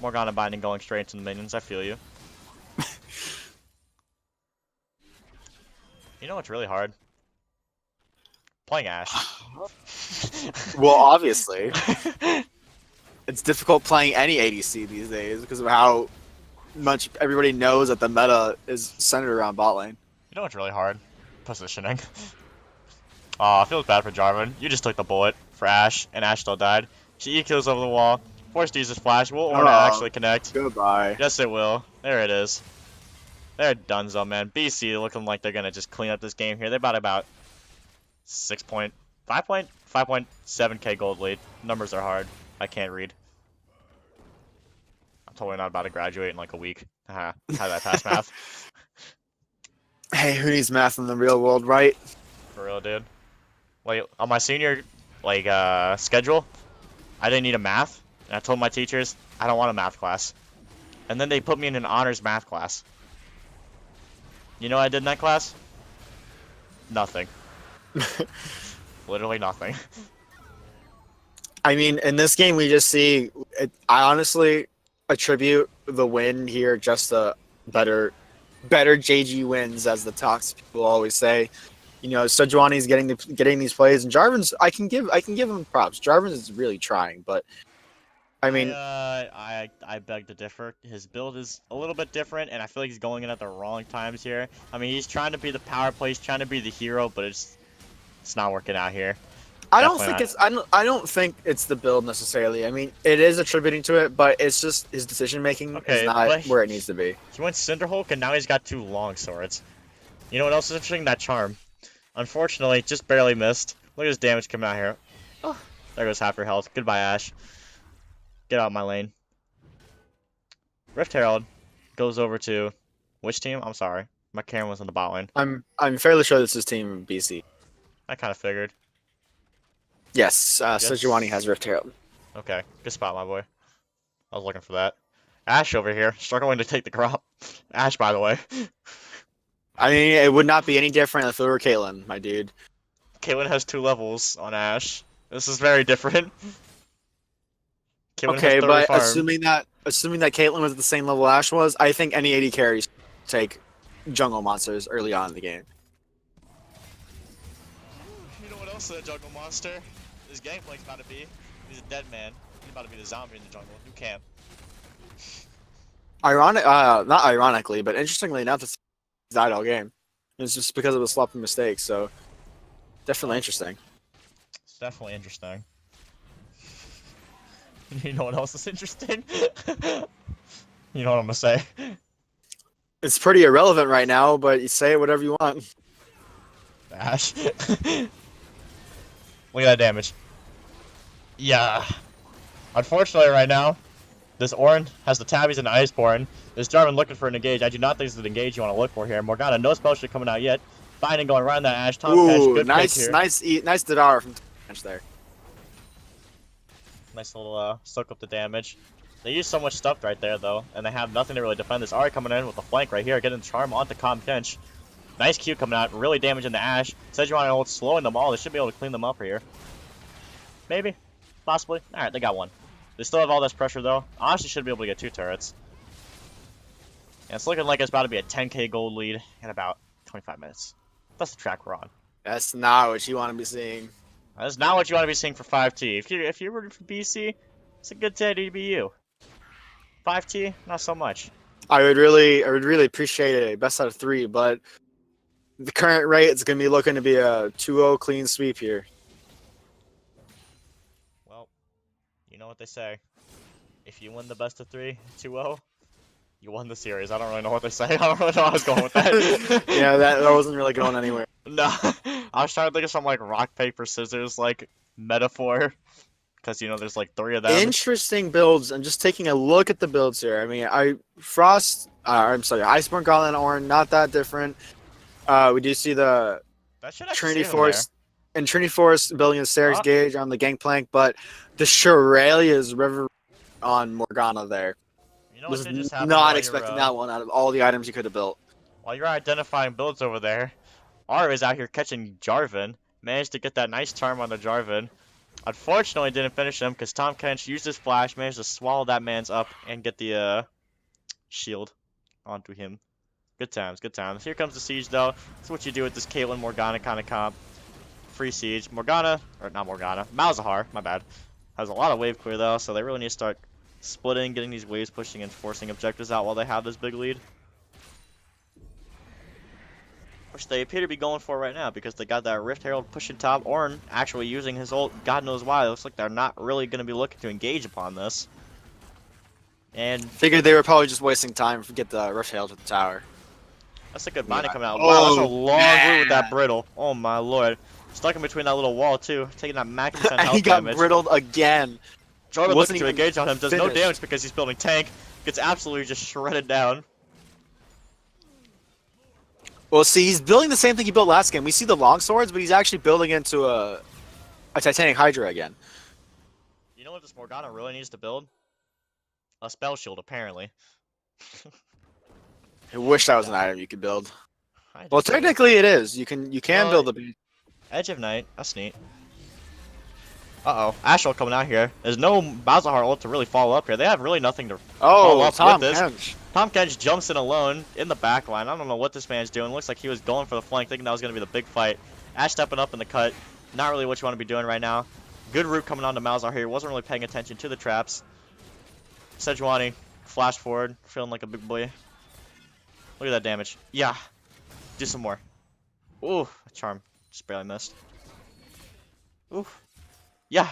Morgana binding going straight into the minions. I feel you. You know what's really hard? Playing Ashe. Well, obviously, it's difficult playing any ADC these days because of how much everybody knows that the meta is centered around bot lane. You know what's really hard? Positioning. Aw, I feel bad for Jarvan. You just took the bullet for Ashe, and Ashe still died. She E-kills over the wall. Forced to use his flash. Will Ornn actually connect? Goodbye. Yes, it will. There it is. They're donezo, man. BC looking like they're gonna just clean up this game here. They're about 5.7k gold lead. Numbers are hard. I can't read. I'm totally not about to graduate in like a week. Haha. How did I pass math? Hey, who needs math in the real world, right? For real, dude. Like on my senior schedule, I didn't need a math, and I told my teachers I don't want a math class. And then they put me in an honors math class. You know what I did in that class? Nothing. Literally nothing. I mean, in this game, we just see. I honestly attribute the win here just to better JG wins, as the Tox people always say. You know, Sejuani's getting these plays, and Jarvan's. I can give him props. Jarvan is really trying, but I mean, I beg to differ. His build is a little bit different, and I feel like he's going in at the wrong times here. I mean, he's trying to be the power play, he's trying to be the hero, but it's not working out here. I don't Definitely think not. it's I don't think it's the build necessarily. I mean, it is attributing to it, but it's just his decision making Okay, is not but where it needs to be. He went Cinderhulk, and now he's got 2 long swords. You know what else is interesting? That charm. Unfortunately, just barely missed. Look at his damage coming out here. Oh, there goes half your health. Goodbye, Ash. Get out of my lane. Rift Herald goes over to which team? I'm sorry. My Karen was in the bot lane. I'm fairly sure this is Team BC. I kind of figured. Yes, Sejuani has Rift Herald. Okay, good spot, my boy. I was looking for that. Ash over here, struggling to take the crop. Ash, by the way. I mean, it would not be any different if it were Caitlyn, my dude. Caitlyn has 2 levels on Ash. This is very different. Caitlyn Okay, has 30 but farm. assuming that Caitlyn was at the same level Ash was, I think any AD carries take jungle monsters early on in the game. You know what else is a jungle monster? This Gangplank's about to be. He's a dead man. He's about to be the zombie in the jungle. You can't. Not ironically, but interestingly enough, this died all game. It's just because of the sloppy mistakes, so definitely interesting. It's definitely interesting. You know what else is interesting? You know what I'm gonna say? It's pretty irrelevant right now, but you say whatever you want. Ash. Look at that damage. Yeah. Unfortunately, right now, this Ornn has the tabbies and the Iceborne. This Jarvan looking for an engage. I do not think this is the engage you want to look for here. Morgana, no spell shit coming out yet. Finding going right on that Ash. Tom Cash, Ooh, good pick nice, here. nice Dadara from bench there. Nice little soak up the damage. They use so much stuff right there though, and they have nothing to really defend this. Ahri coming in with the flank right here, getting the charm onto Tahm Kench. Nice Q coming out, really damaging the Ash. Sejuani ult slowing them all. They should be able to clean them up here. Maybe, possibly. All right, they got one. They still have all this pressure though. Honestly, should be able to get 2 turrets. And it's looking like it's about to be a 10k gold lead in about 25 minutes. That's the track we're on. That's not what you want to be seeing. That's not what you want to be seeing for 5T. If you're rooting for BC, it's a good day to be you. 5T, not so much. I would really appreciate a best out of 3, but the current rate is going to be looking to be a 2-0 clean sweep here. Well, you know what they say. If you win the best of 3, 2-0, you won the series. I don't really know what they say. I don't really know how I was going with that. Yeah, that wasn't really going anywhere. No, I was trying to think of some like rock, paper, scissors like metaphor. Because, you know, there's like 3 of them. Interesting builds. I'm just taking a look at the builds here. I mean, Iceborne, Gauntlet, Ornn, not that different. We do see the That should actually Trinity see them Force and Trinity Force building a Cerex Gauge on the Gangplank, but the Shuralia's River on Morgana there. there. You know what Was should just happen not while expecting you're, that one out of all the items you could have built. While you're identifying builds over there, Ahri is out here catching Jarvan. Managed to get that nice charm on the Jarvan. Unfortunately, didn't finish him because Tahm Kench used his flash, managed to swallow that man's up and get the shield onto him. Good times, good times. Here comes the siege though. That's what you do with this Caitlyn Morgana kind of comp. Free siege. Morgana, or not Morgana, Malzahar, my bad. Has a lot of wave clear though, so they really need to start splitting, getting these waves pushing and forcing objectives out while they have this big lead. Which they appear to be going for right now because they got that Rift Herald pushing top. Ornn actually using his ult, God knows why. It looks like they're not really going to be looking to engage upon this. And Figured they were probably just wasting time to get the Rift Herald to the tower. that's a good binding coming out. Oh, Wow, that's a long man. route with that brittle. Oh my lord. Stuck in between that little wall too, taking that max percent health He got damage. brittled again. Jarvan Wasn't looking to even engage on him, does no finished. damage because he's building tank. Gets absolutely just shredded down. Well, see, he's building the same thing he built last game. We see the long swords, but he's actually building into a Titanic Hydra again. You know what this Morgana really needs to build? A spell shield, apparently. I wish that was an item you could build. I Well, just- technically it is. You can Well, build a. Edge of Night, that's neat. Uh-oh, Ashwell coming out here. There's no Malzahar ult to really follow up here. They have really nothing to... Oh, up Tom with this. Kench. Tahm Kench jumps in alone in the back line. I don't know what this man's doing. Looks like he was going for the flank, thinking that was going to be the big fight. Ash stepping up in the cut. Not really what you want to be doing right now. Good route coming on to Malzahar here. Wasn't really paying attention to the traps. Sejuani, flash forward, feeling like a big boy. Look at that damage. Yeah. Do some more. Ooh, charm. Just barely missed. Ooh. Yeah.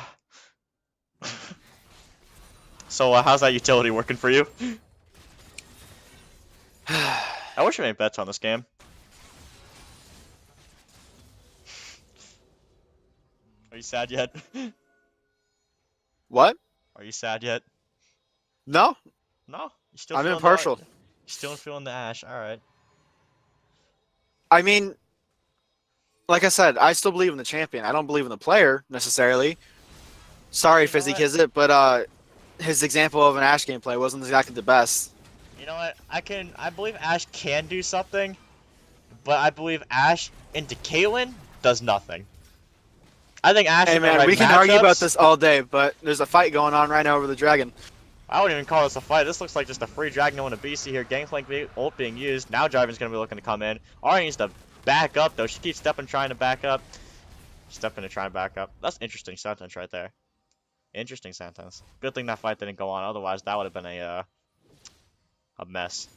So, how's that utility working for you? I wish I made bets on this game. Are you sad yet? What? Are you sad yet? No, No? You still I'm feeling impartial. You still feeling the Ash. Alright. I mean, like I said, I still believe in the champion. I don't believe in the player necessarily. Sorry, You know Fizzy what? Kizit, but his example of an Ash gameplay wasn't exactly the best. You know what? I believe Ash can do something, but I believe Ash into Caitlyn does nothing. I think Ash Hey in the man, right we can argue about matchups- this all day, but there's a fight going on right now over the dragon. I wouldn't even call this a fight. This looks like just a free dragon going to BC here. Gangplank ult being used. Now Jarvan's going to be looking to come in. Ahri needs to back up, though. She keeps stepping, trying to back up. Stepping to try and back up. That's interesting sentence right there. Interesting sentence. Good thing that fight didn't go on. Otherwise, that would have been a mess.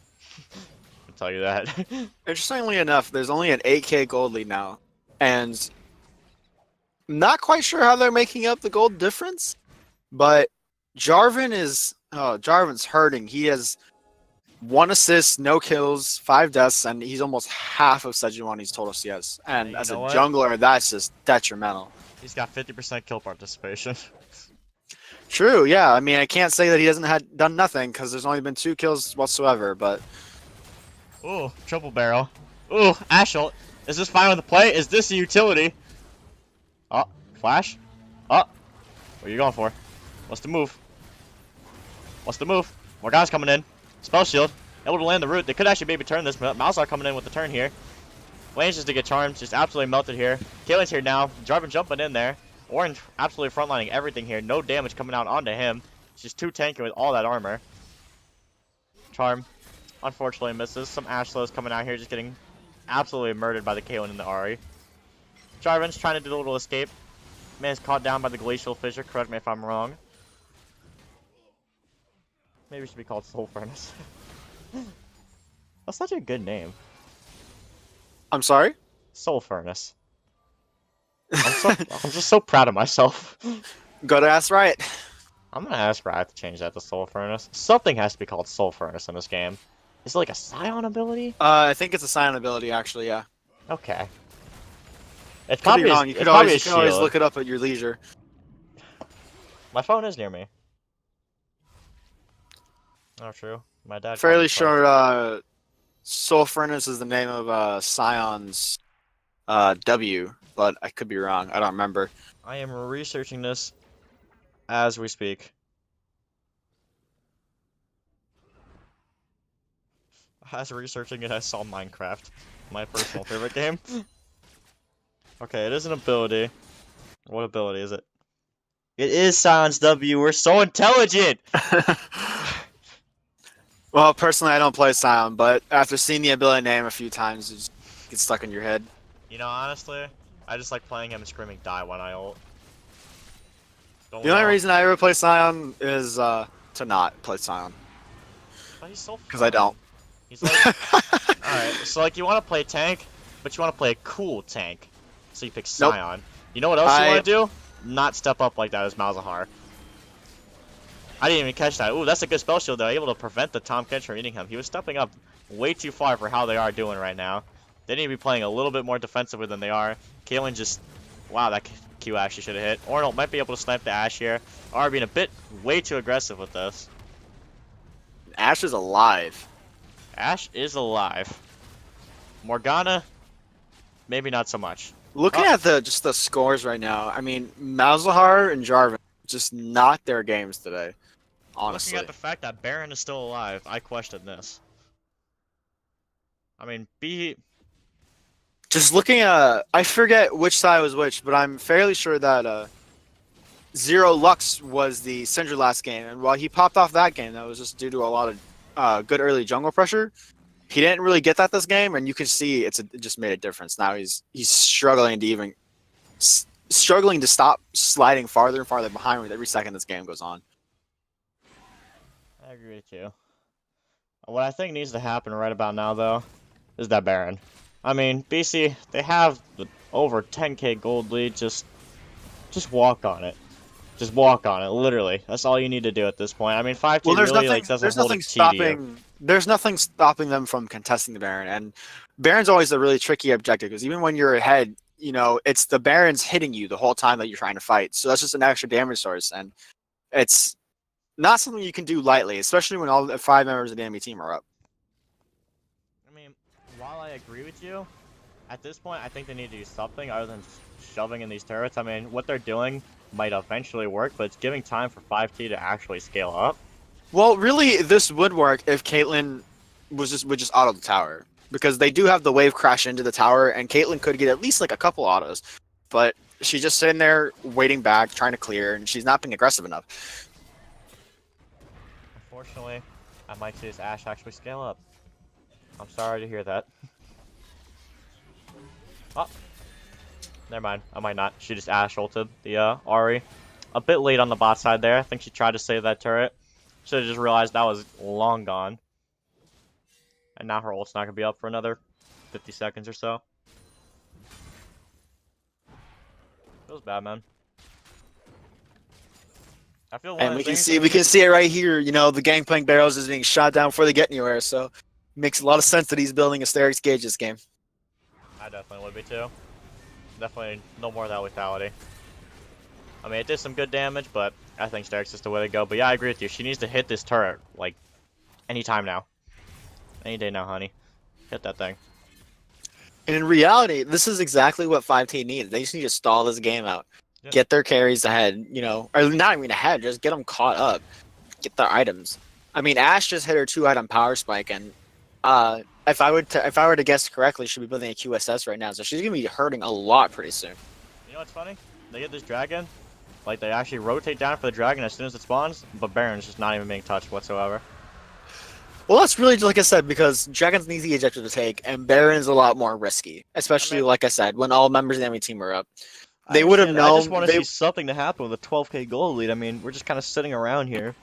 I'll tell you that. Interestingly enough, there's only an 8k gold lead now, and I'm not quite sure how they're making up the gold difference, but Jarvan's hurting. He has 1 assist, no kills, 5 deaths, and he's almost half of Sejuani's total CS. And You as a know what? jungler, that's just detrimental. He's got 50% kill participation. True, yeah. I mean, I can't say that he hasn't done nothing because there's only been 2 kills whatsoever, but Ooh, triple barrel. Ooh, Ash ult. Is this fine with the play? Is this a utility? Oh, flash. Oh, what are you going for? What's the move? What's the move? Morgana's coming in. Spell shield. Able to land the root. They could actually maybe turn this. Malzahar coming in with the turn here. Lane's just to get charmed. Just absolutely melted here. Caitlyn's here now. Jarvan jumping in there. Orange absolutely frontlining everything here. No damage coming out onto him. She's too tanky with all that armor. Charm. Unfortunately misses. Some Ashlows coming out here just getting absolutely murdered by the Caitlyn and the Ahri. Jarvan's trying to do a little escape. Man's caught down by the Glacial Fissure. Correct me if I'm wrong. Maybe it should be called Soul Furnace. That's such a good name. I'm sorry? Soul Furnace. I'm just so proud of myself. Gotta ask right. I'm gonna ask Riot to change that to Soul Furnace. Something has to be called Soul Furnace in this game. Is it like a Scion ability? I think it's a Scion ability, actually, yeah. Okay. It's Could probably be wrong. a, You it's could probably always, a you can always shield. look it up at your leisure. My phone is near me. Oh, true. My dad. Fairly sure Soul Furnace is the name of Scion's W, but I could be wrong. I don't remember. I am researching this as we speak. As researching it, I saw Minecraft, my personal favorite game. Okay, it is an ability. What ability is it? It is Scion's W. We're so intelligent. Well, personally, I don't play Scion, but after seeing the ability name a few times, it just gets stuck in your head. You know, honestly, I just like playing him and screaming "die" when I ult. Don't The only know. reason I ever play Scion is to not play Scion. But he's so Because I fun. don't. He's like, alright, so like you want to play tank, but you want to play a cool tank. So you pick Nope. Scion. You know what else you want to do? Not step up like that as Malzahar. I didn't even catch that. Ooh, that's a good spell shield though. Able to prevent the Tahm Kench from eating him. He was stepping up way too far for how they are doing right now. They need to be playing a little bit more defensively than they are. Caitlyn just... Wow, that Q actually should have hit. Ornal might be able to snipe the Ashe here. Are being a bit way too aggressive with this. Ashe is alive. Ashe is alive. Morgana, maybe not so much. Looking Oh. at just the scores right now, I mean, Malzahar and Jarvan just not their games today. Honestly. Looking at the fact that Baron is still alive, I question this. I mean, Just looking at, I forget which side was which, but I'm fairly sure that Zero Lux was the Syndra last game, and while he popped off that game, that was just due to a lot of good early jungle pressure. He didn't really get that this game, and you can see it just made a difference. Now he's struggling to struggling to stop sliding farther and farther behind with every second this game goes on. agree with you. What I think needs to happen right about now, though, is that Baron. I mean, BC, they have the over 10k gold lead. Just walk on it. Just walk on it, literally. That's all you need to do at this point. I mean, 5T Well, really like doesn't hold a key to you. There's nothing stopping them from contesting the Baron, and Baron's always a really tricky objective because even when you're ahead, you know it's the Baron's hitting you the whole time that you're trying to fight. So that's just an extra damage source, and it's not something you can do lightly, especially when all 5 members of the enemy team are up. I mean, while I agree with you, at this point, I think they need to do something other than shoving in these turrets. I mean, what they're doing might eventually work, but it's giving time for 5T to actually scale up. Well, really, this would work if Caitlyn would just auto the tower, because they do have the wave crash into the tower, and Caitlyn could get at least like a couple autos, but she's just sitting there waiting back, trying to clear, and she's not being aggressive enough. Unfortunately, I might see this Ashe actually scale up. I'm sorry to hear that. Oh, never mind. I might not. She just Ashe ulted the Ahri. A bit late on the bot side there. I think she tried to save that turret. Should have just realized that was long gone. And now her ult's not going to be up for another 50 seconds or so. Feels bad, man. I feel And we can see it right here. You know, the Gangplank Barrels is being shot down before they get anywhere, so it makes a lot of sense that he's building a Sterix Gauge this game. I definitely would be too. Definitely no more of that lethality. I mean, it did some good damage, but I think Sterix is the way to go. But yeah, I agree with you. She needs to hit this turret, like, anytime now. Any day now, honey. Hit that thing. And in reality, this is exactly what 5T needs. They just need to stall this game out. Yep. Get their carries ahead, you know, or not even ahead, just get them caught up. Get their items. I mean, Ashe just hit her 2-item power spike, and if I were to guess correctly, she'd be building a QSS right now, so she's gonna be hurting a lot pretty soon. You know what's funny? They get this dragon, like they actually rotate down for the dragon as soon as it spawns, but Baron's just not even being touched whatsoever. Well, that's really, like I said, because Dragon's an easy objective to take, and Baron's a lot more risky. Especially, like I said, when all members of the enemy team are up. They would have known. I just want to see something to happen with a 12k gold lead. I mean, we're just kind of sitting around here.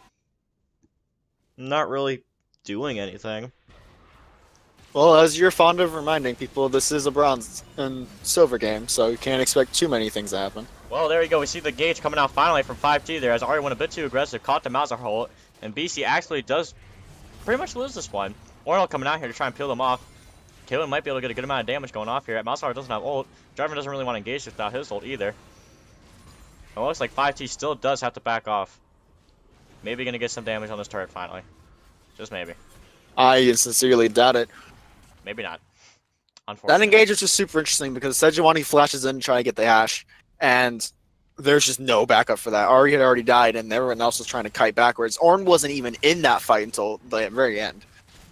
Not really doing anything. Well, as you're fond of reminding people, this is a bronze and silver game, so you can't expect too many things to happen. Well, there you go. We see the gauge coming out finally from 5T there, as Ahri went a bit too aggressive, caught the Mauser hole, and BC actually does pretty much lose this one. Ornal coming out here to try and peel them off. Caitlyn might be able to get a good amount of damage going off here. Mauser doesn't have ult. Jarvan doesn't really want to engage without his ult either. It looks like 5T still does have to back off. Maybe gonna get some damage on this turret finally. Just maybe. I sincerely doubt it. Maybe not. That Unfortunately. engage is just super interesting because Sejuani flashes in to try to get the Ashe, and there's just no backup for that. Ahri had already died, and everyone else was trying to kite backwards. Ornn wasn't even in that fight until the very end.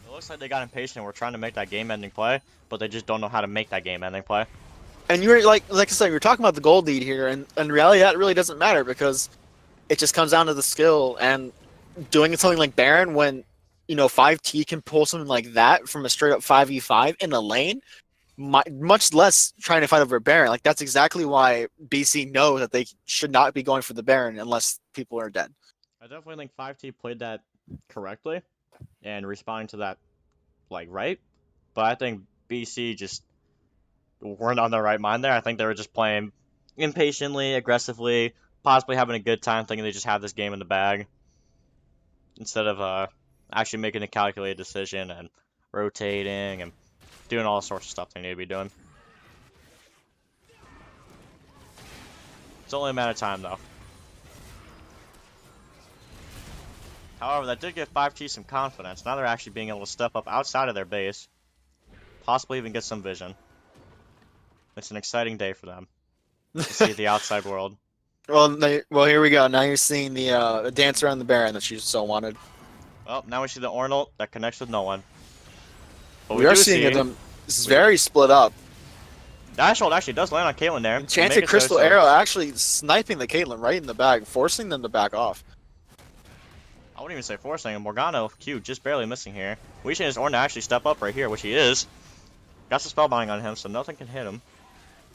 It looks like they got impatient and were trying to make that game-ending play, but they just don't know how to make that game-ending play. And you're like I said, you're talking about the gold lead here, and in reality, that really doesn't matter because it just comes down to the skill and doing something like Baron when 5T can pull something like that from a straight up 5v5 in a lane, much less trying to fight over a Baron. Like that's exactly why BC know that they should not be going for the Baron unless people are dead. I definitely think 5T played that correctly and responding to that right, but I think BC just weren't on the right mind there. I think they were just playing impatiently, aggressively, possibly having a good time, thinking they just have this game in the bag, instead of actually making a calculated decision and rotating and doing all sorts of stuff they need to be doing. It's only a matter of time, though. However, that did give 5T some confidence. Now they're actually being able to step up outside of their base, possibly even get some vision. It's an exciting day for them to see the outside world. Well, here we go. Now you're seeing the dance around the Baron that you so wanted. Well, now we see the Ornal that connects with no one. But We are seeing them very split up. Dash ult actually does land on Caitlyn there. Enchanted Crystal Arrow actually sniping the Caitlyn right in the bag, forcing them to back off. I wouldn't even say forcing him. Morgana Q just barely missing here. We should his Ornn to actually step up right here, which he is. Got some spellbinding on him, so nothing can hit him.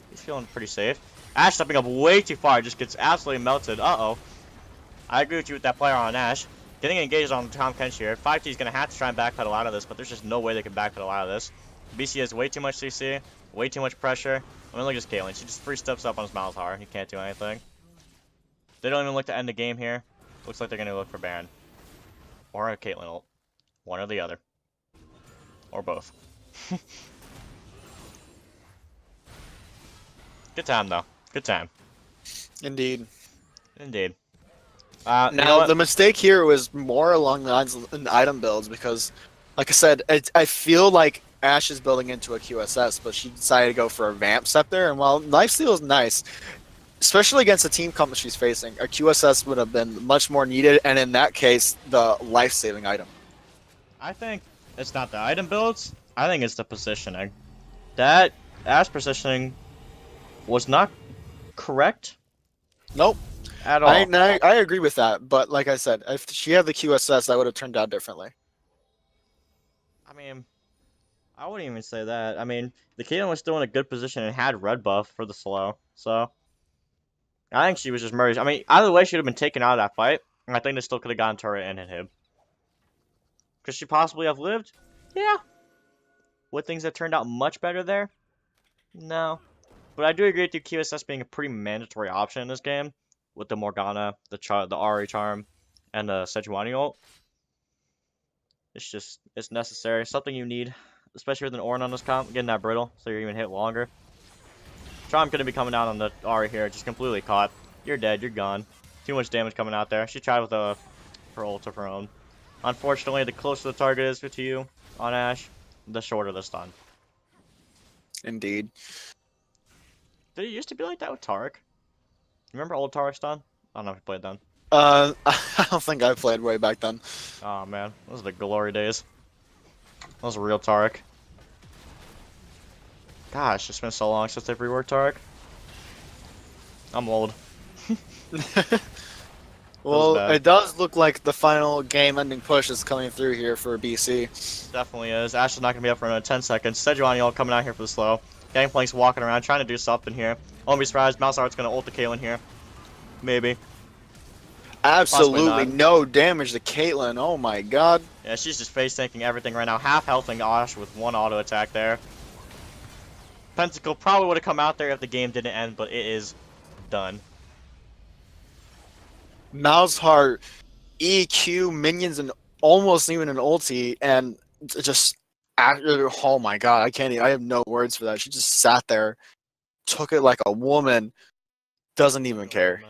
He's feeling pretty safe. Ashe stepping up way too far, just gets absolutely melted. Uh-oh. I agree with you with that player on Ashe. Getting engaged on Tahm Kench here. 5T is going to have to try and backpedal out of this, but there's just no way they can backpedal out of this. BC has way too much CC, way too much pressure. I mean, look at this Caitlyn. She just free steps up on his Malzahar. He can't do anything. They don't even look to end the game here. Looks like they're going to look for Baron. Or a Caitlyn ult. One or the other. Or both. Good time, though. Good time. Indeed. Indeed. Now, the mistake here was more along the lines of item builds because, like I said, I feel like Ashe is building into a QSS, but she decided to go for a Vamp Scepter, and while Lifesteal is nice, especially against the team comp that she's facing, a QSS would have been much more needed, and in that case, the life-saving item. I think it's not the item builds. I think it's the positioning. That Ashe positioning was not correct. Nope. At all. I agree with that, but like I said, if she had the QSS, that would have turned out differently. I mean, I wouldn't even say that. I mean, the Caitlyn was still in a good position and had red buff for the slow, so I think she was just merged. I mean, either way, she would have been taken out of that fight, and I think they still could have gotten turret and hit him. Could she possibly have lived? Yeah. Would things have turned out much better there? No. But I do agree with you, QSS being a pretty mandatory option in this game, with the Morgana, the Ahri Charm, and the Sejuani ult. It's necessary. Something you need, especially with an Ornn on this comp, getting that brittle, so you're even hit longer. Charm gonna be coming down on the Ahri here, just completely caught. You're dead, you're gone. Too much damage coming out there. She tried with her ult of her own. Unfortunately, the closer the target is to you on Ashe, the shorter the stun. Indeed. Did it used to be like that with Taric? Remember old Taric stun? I don't know if you played then. I don't think I played way back then. Oh man, those are the glory days. Those are real Taric. Gosh, it's been so long since they've reworked Taric. I'm old. Well, it does look like the final game-ending push is coming through here for BC. Definitely is. Ashe is not going to be up for another 10 seconds. Sejuani ult coming out here for the slow. Gangplank's walking around trying to do something here. Won't be surprised. Malzahar's going to ult the Caitlyn here. Maybe. Absolutely no damage to Caitlyn. Oh my god. Yeah, she's just face tanking everything right now. Half healthing Ashe with one auto attack there. Pentacle probably would have come out there if the game didn't end, but it is done. Malzahar, EQ, minions, and almost even an ulti, and just oh my god, I have no words for that. She just sat there, took it like a woman, doesn't even care.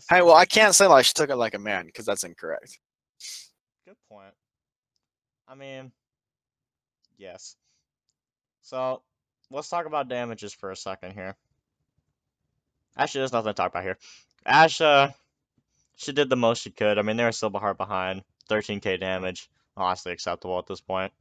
Hey, well, I can't say like she took it like a man because that's incorrect. Good point. I mean, yes. So let's talk about damages for a second here. Actually, there's nothing to talk about here. Ashe, she did the most she could. I mean, they were still hard behind. 13k damage. Honestly acceptable at this point.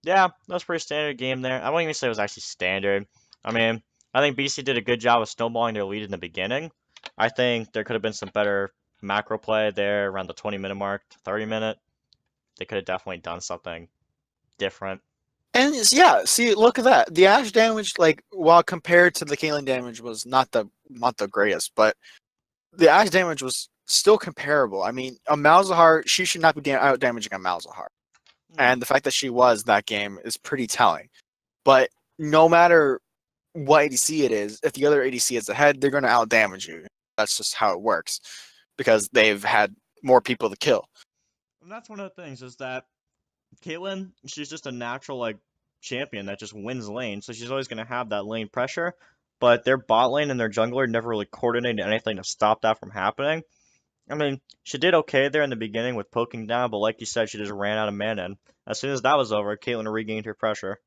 Yeah, that was pretty standard game there. I won't even say it was actually standard. I mean, I think BC did a good job of snowballing their lead in the beginning. I think there could have been some better macro play there around the 20-minute mark, 30-minute. They could have definitely done something different. And yeah, see, look at that. The Ashe damage, like, while compared to the Caitlyn damage, was not the greatest, but the Ashe damage was still comparable. I mean, a Malzahar, she should not be out damaging a Malzahar. And the fact that she was that game is pretty telling. But no matter what ADC it is, if the other ADC is ahead, they're going to out damage you. That's just how it works because they've had more people to kill. And that's one of the things is that Caitlyn, she's just a natural like champion that just wins lane, so she's always going to have that lane pressure. But their bot lane and their jungler never really coordinated anything to stop that from happening. I mean, she did okay there in the beginning with poking down, but like you said, she just ran out of mana. And as soon as that was over, Caitlyn regained her pressure.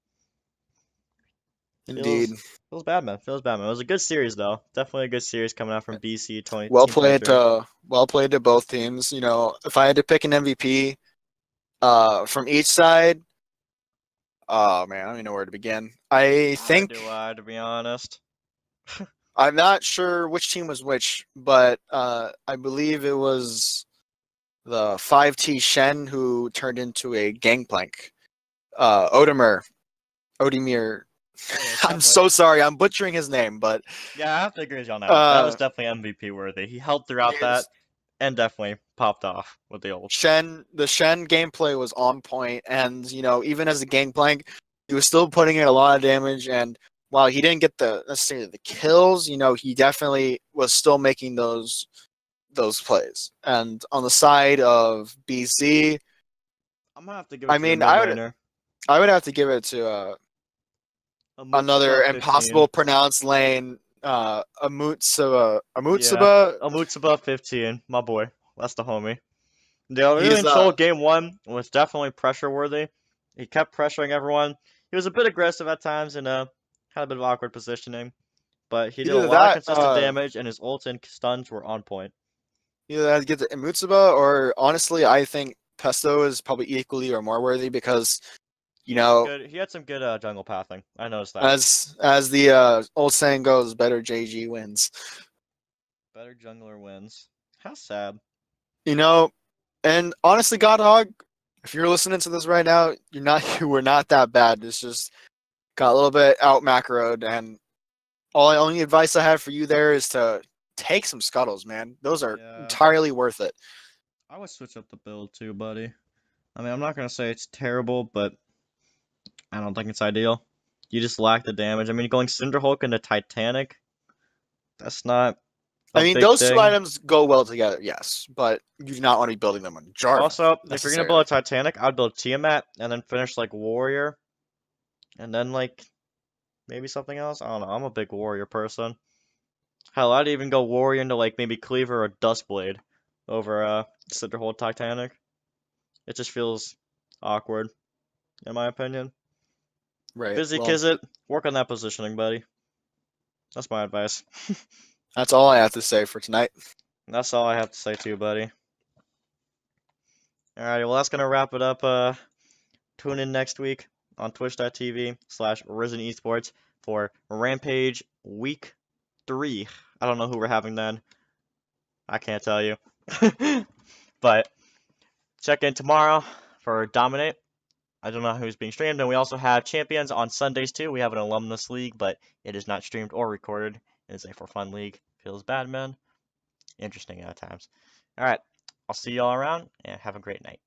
Indeed. Feels bad, man. Feels bad, man. It was a good series, though. Definitely a good series coming out from BC 20. Well played to both teams. You know, if I had to pick an MVP from each side, oh man, I don't even know where to begin. I think do I, to be honest. I'm not sure which team was which, but I believe it was the 5T Shen who turned into a Gangplank. Odemir. I'm so sorry, I'm butchering his name, but yeah, I have to agree with you on that. That was definitely MVP worthy. He held throughout that. and definitely popped off with the ult. The Shen gameplay was on point, and even as a gangplank, he was still putting in a lot of damage. And while he didn't get necessarily the kills, he definitely was still making those plays. And on the side of BC, I'm gonna have to give it to the mid I laner. would have to give it to another Amutsuba 15. impossible pronounced lane, Amutsuba. Yeah, Amutsuba 15, my boy. That's the homie. The really He's control game 1 was definitely pressure worthy. He kept pressuring everyone. He was a bit aggressive at times and had a bit of awkward positioning, but he did a either lot of that, consistent damage, and his ult and stuns were on point. either that get to Amutsuba, or honestly, I think Pesto is probably equally or more worthy because He had some good jungle pathing. I noticed that. as the old saying goes, better JG wins. Better jungler wins. How sad. And honestly, Godhog, if you're listening to this right now, you were not that bad. It's just got a little bit out macroed, and only advice I have for you there is to take some scuttles, man. Those are entirely worth it. I would switch up the build too, buddy. I mean, I'm not gonna say it's terrible, but I don't think it's ideal. You just lack the damage. I mean, going Cinderhulk into Titanic, that's not a big those thing. two items go well together, yes, but you do not want to be building them on Jarvan. Also, if you're gonna build a Titanic, I'd build Tiamat and then finish like Warrior, and then like maybe something else. I don't know. I'm a big Warrior person. Hell, I'd even go Warrior into like maybe Cleaver or Duskblade over Cinderhulk Titanic. It just feels awkward, in my opinion. Right. Busy Kizzit, work on that positioning, buddy. That's my advice. That's all I have to say for tonight. That's all I have to say too, buddy. Alrighty, well that's gonna wrap it up. Tune in next week on twitch.tv/Risen Esports for Rampage Week 3. I don't know who we're having then. I can't tell you. But check in tomorrow for Dominate. I don't know who's being streamed, and we also have Champions on Sundays too. We have an alumnus league, but it is not streamed or recorded. It is a for fun league. Feels bad, man. Interesting at times. All right, I'll see y'all around, and have a great night.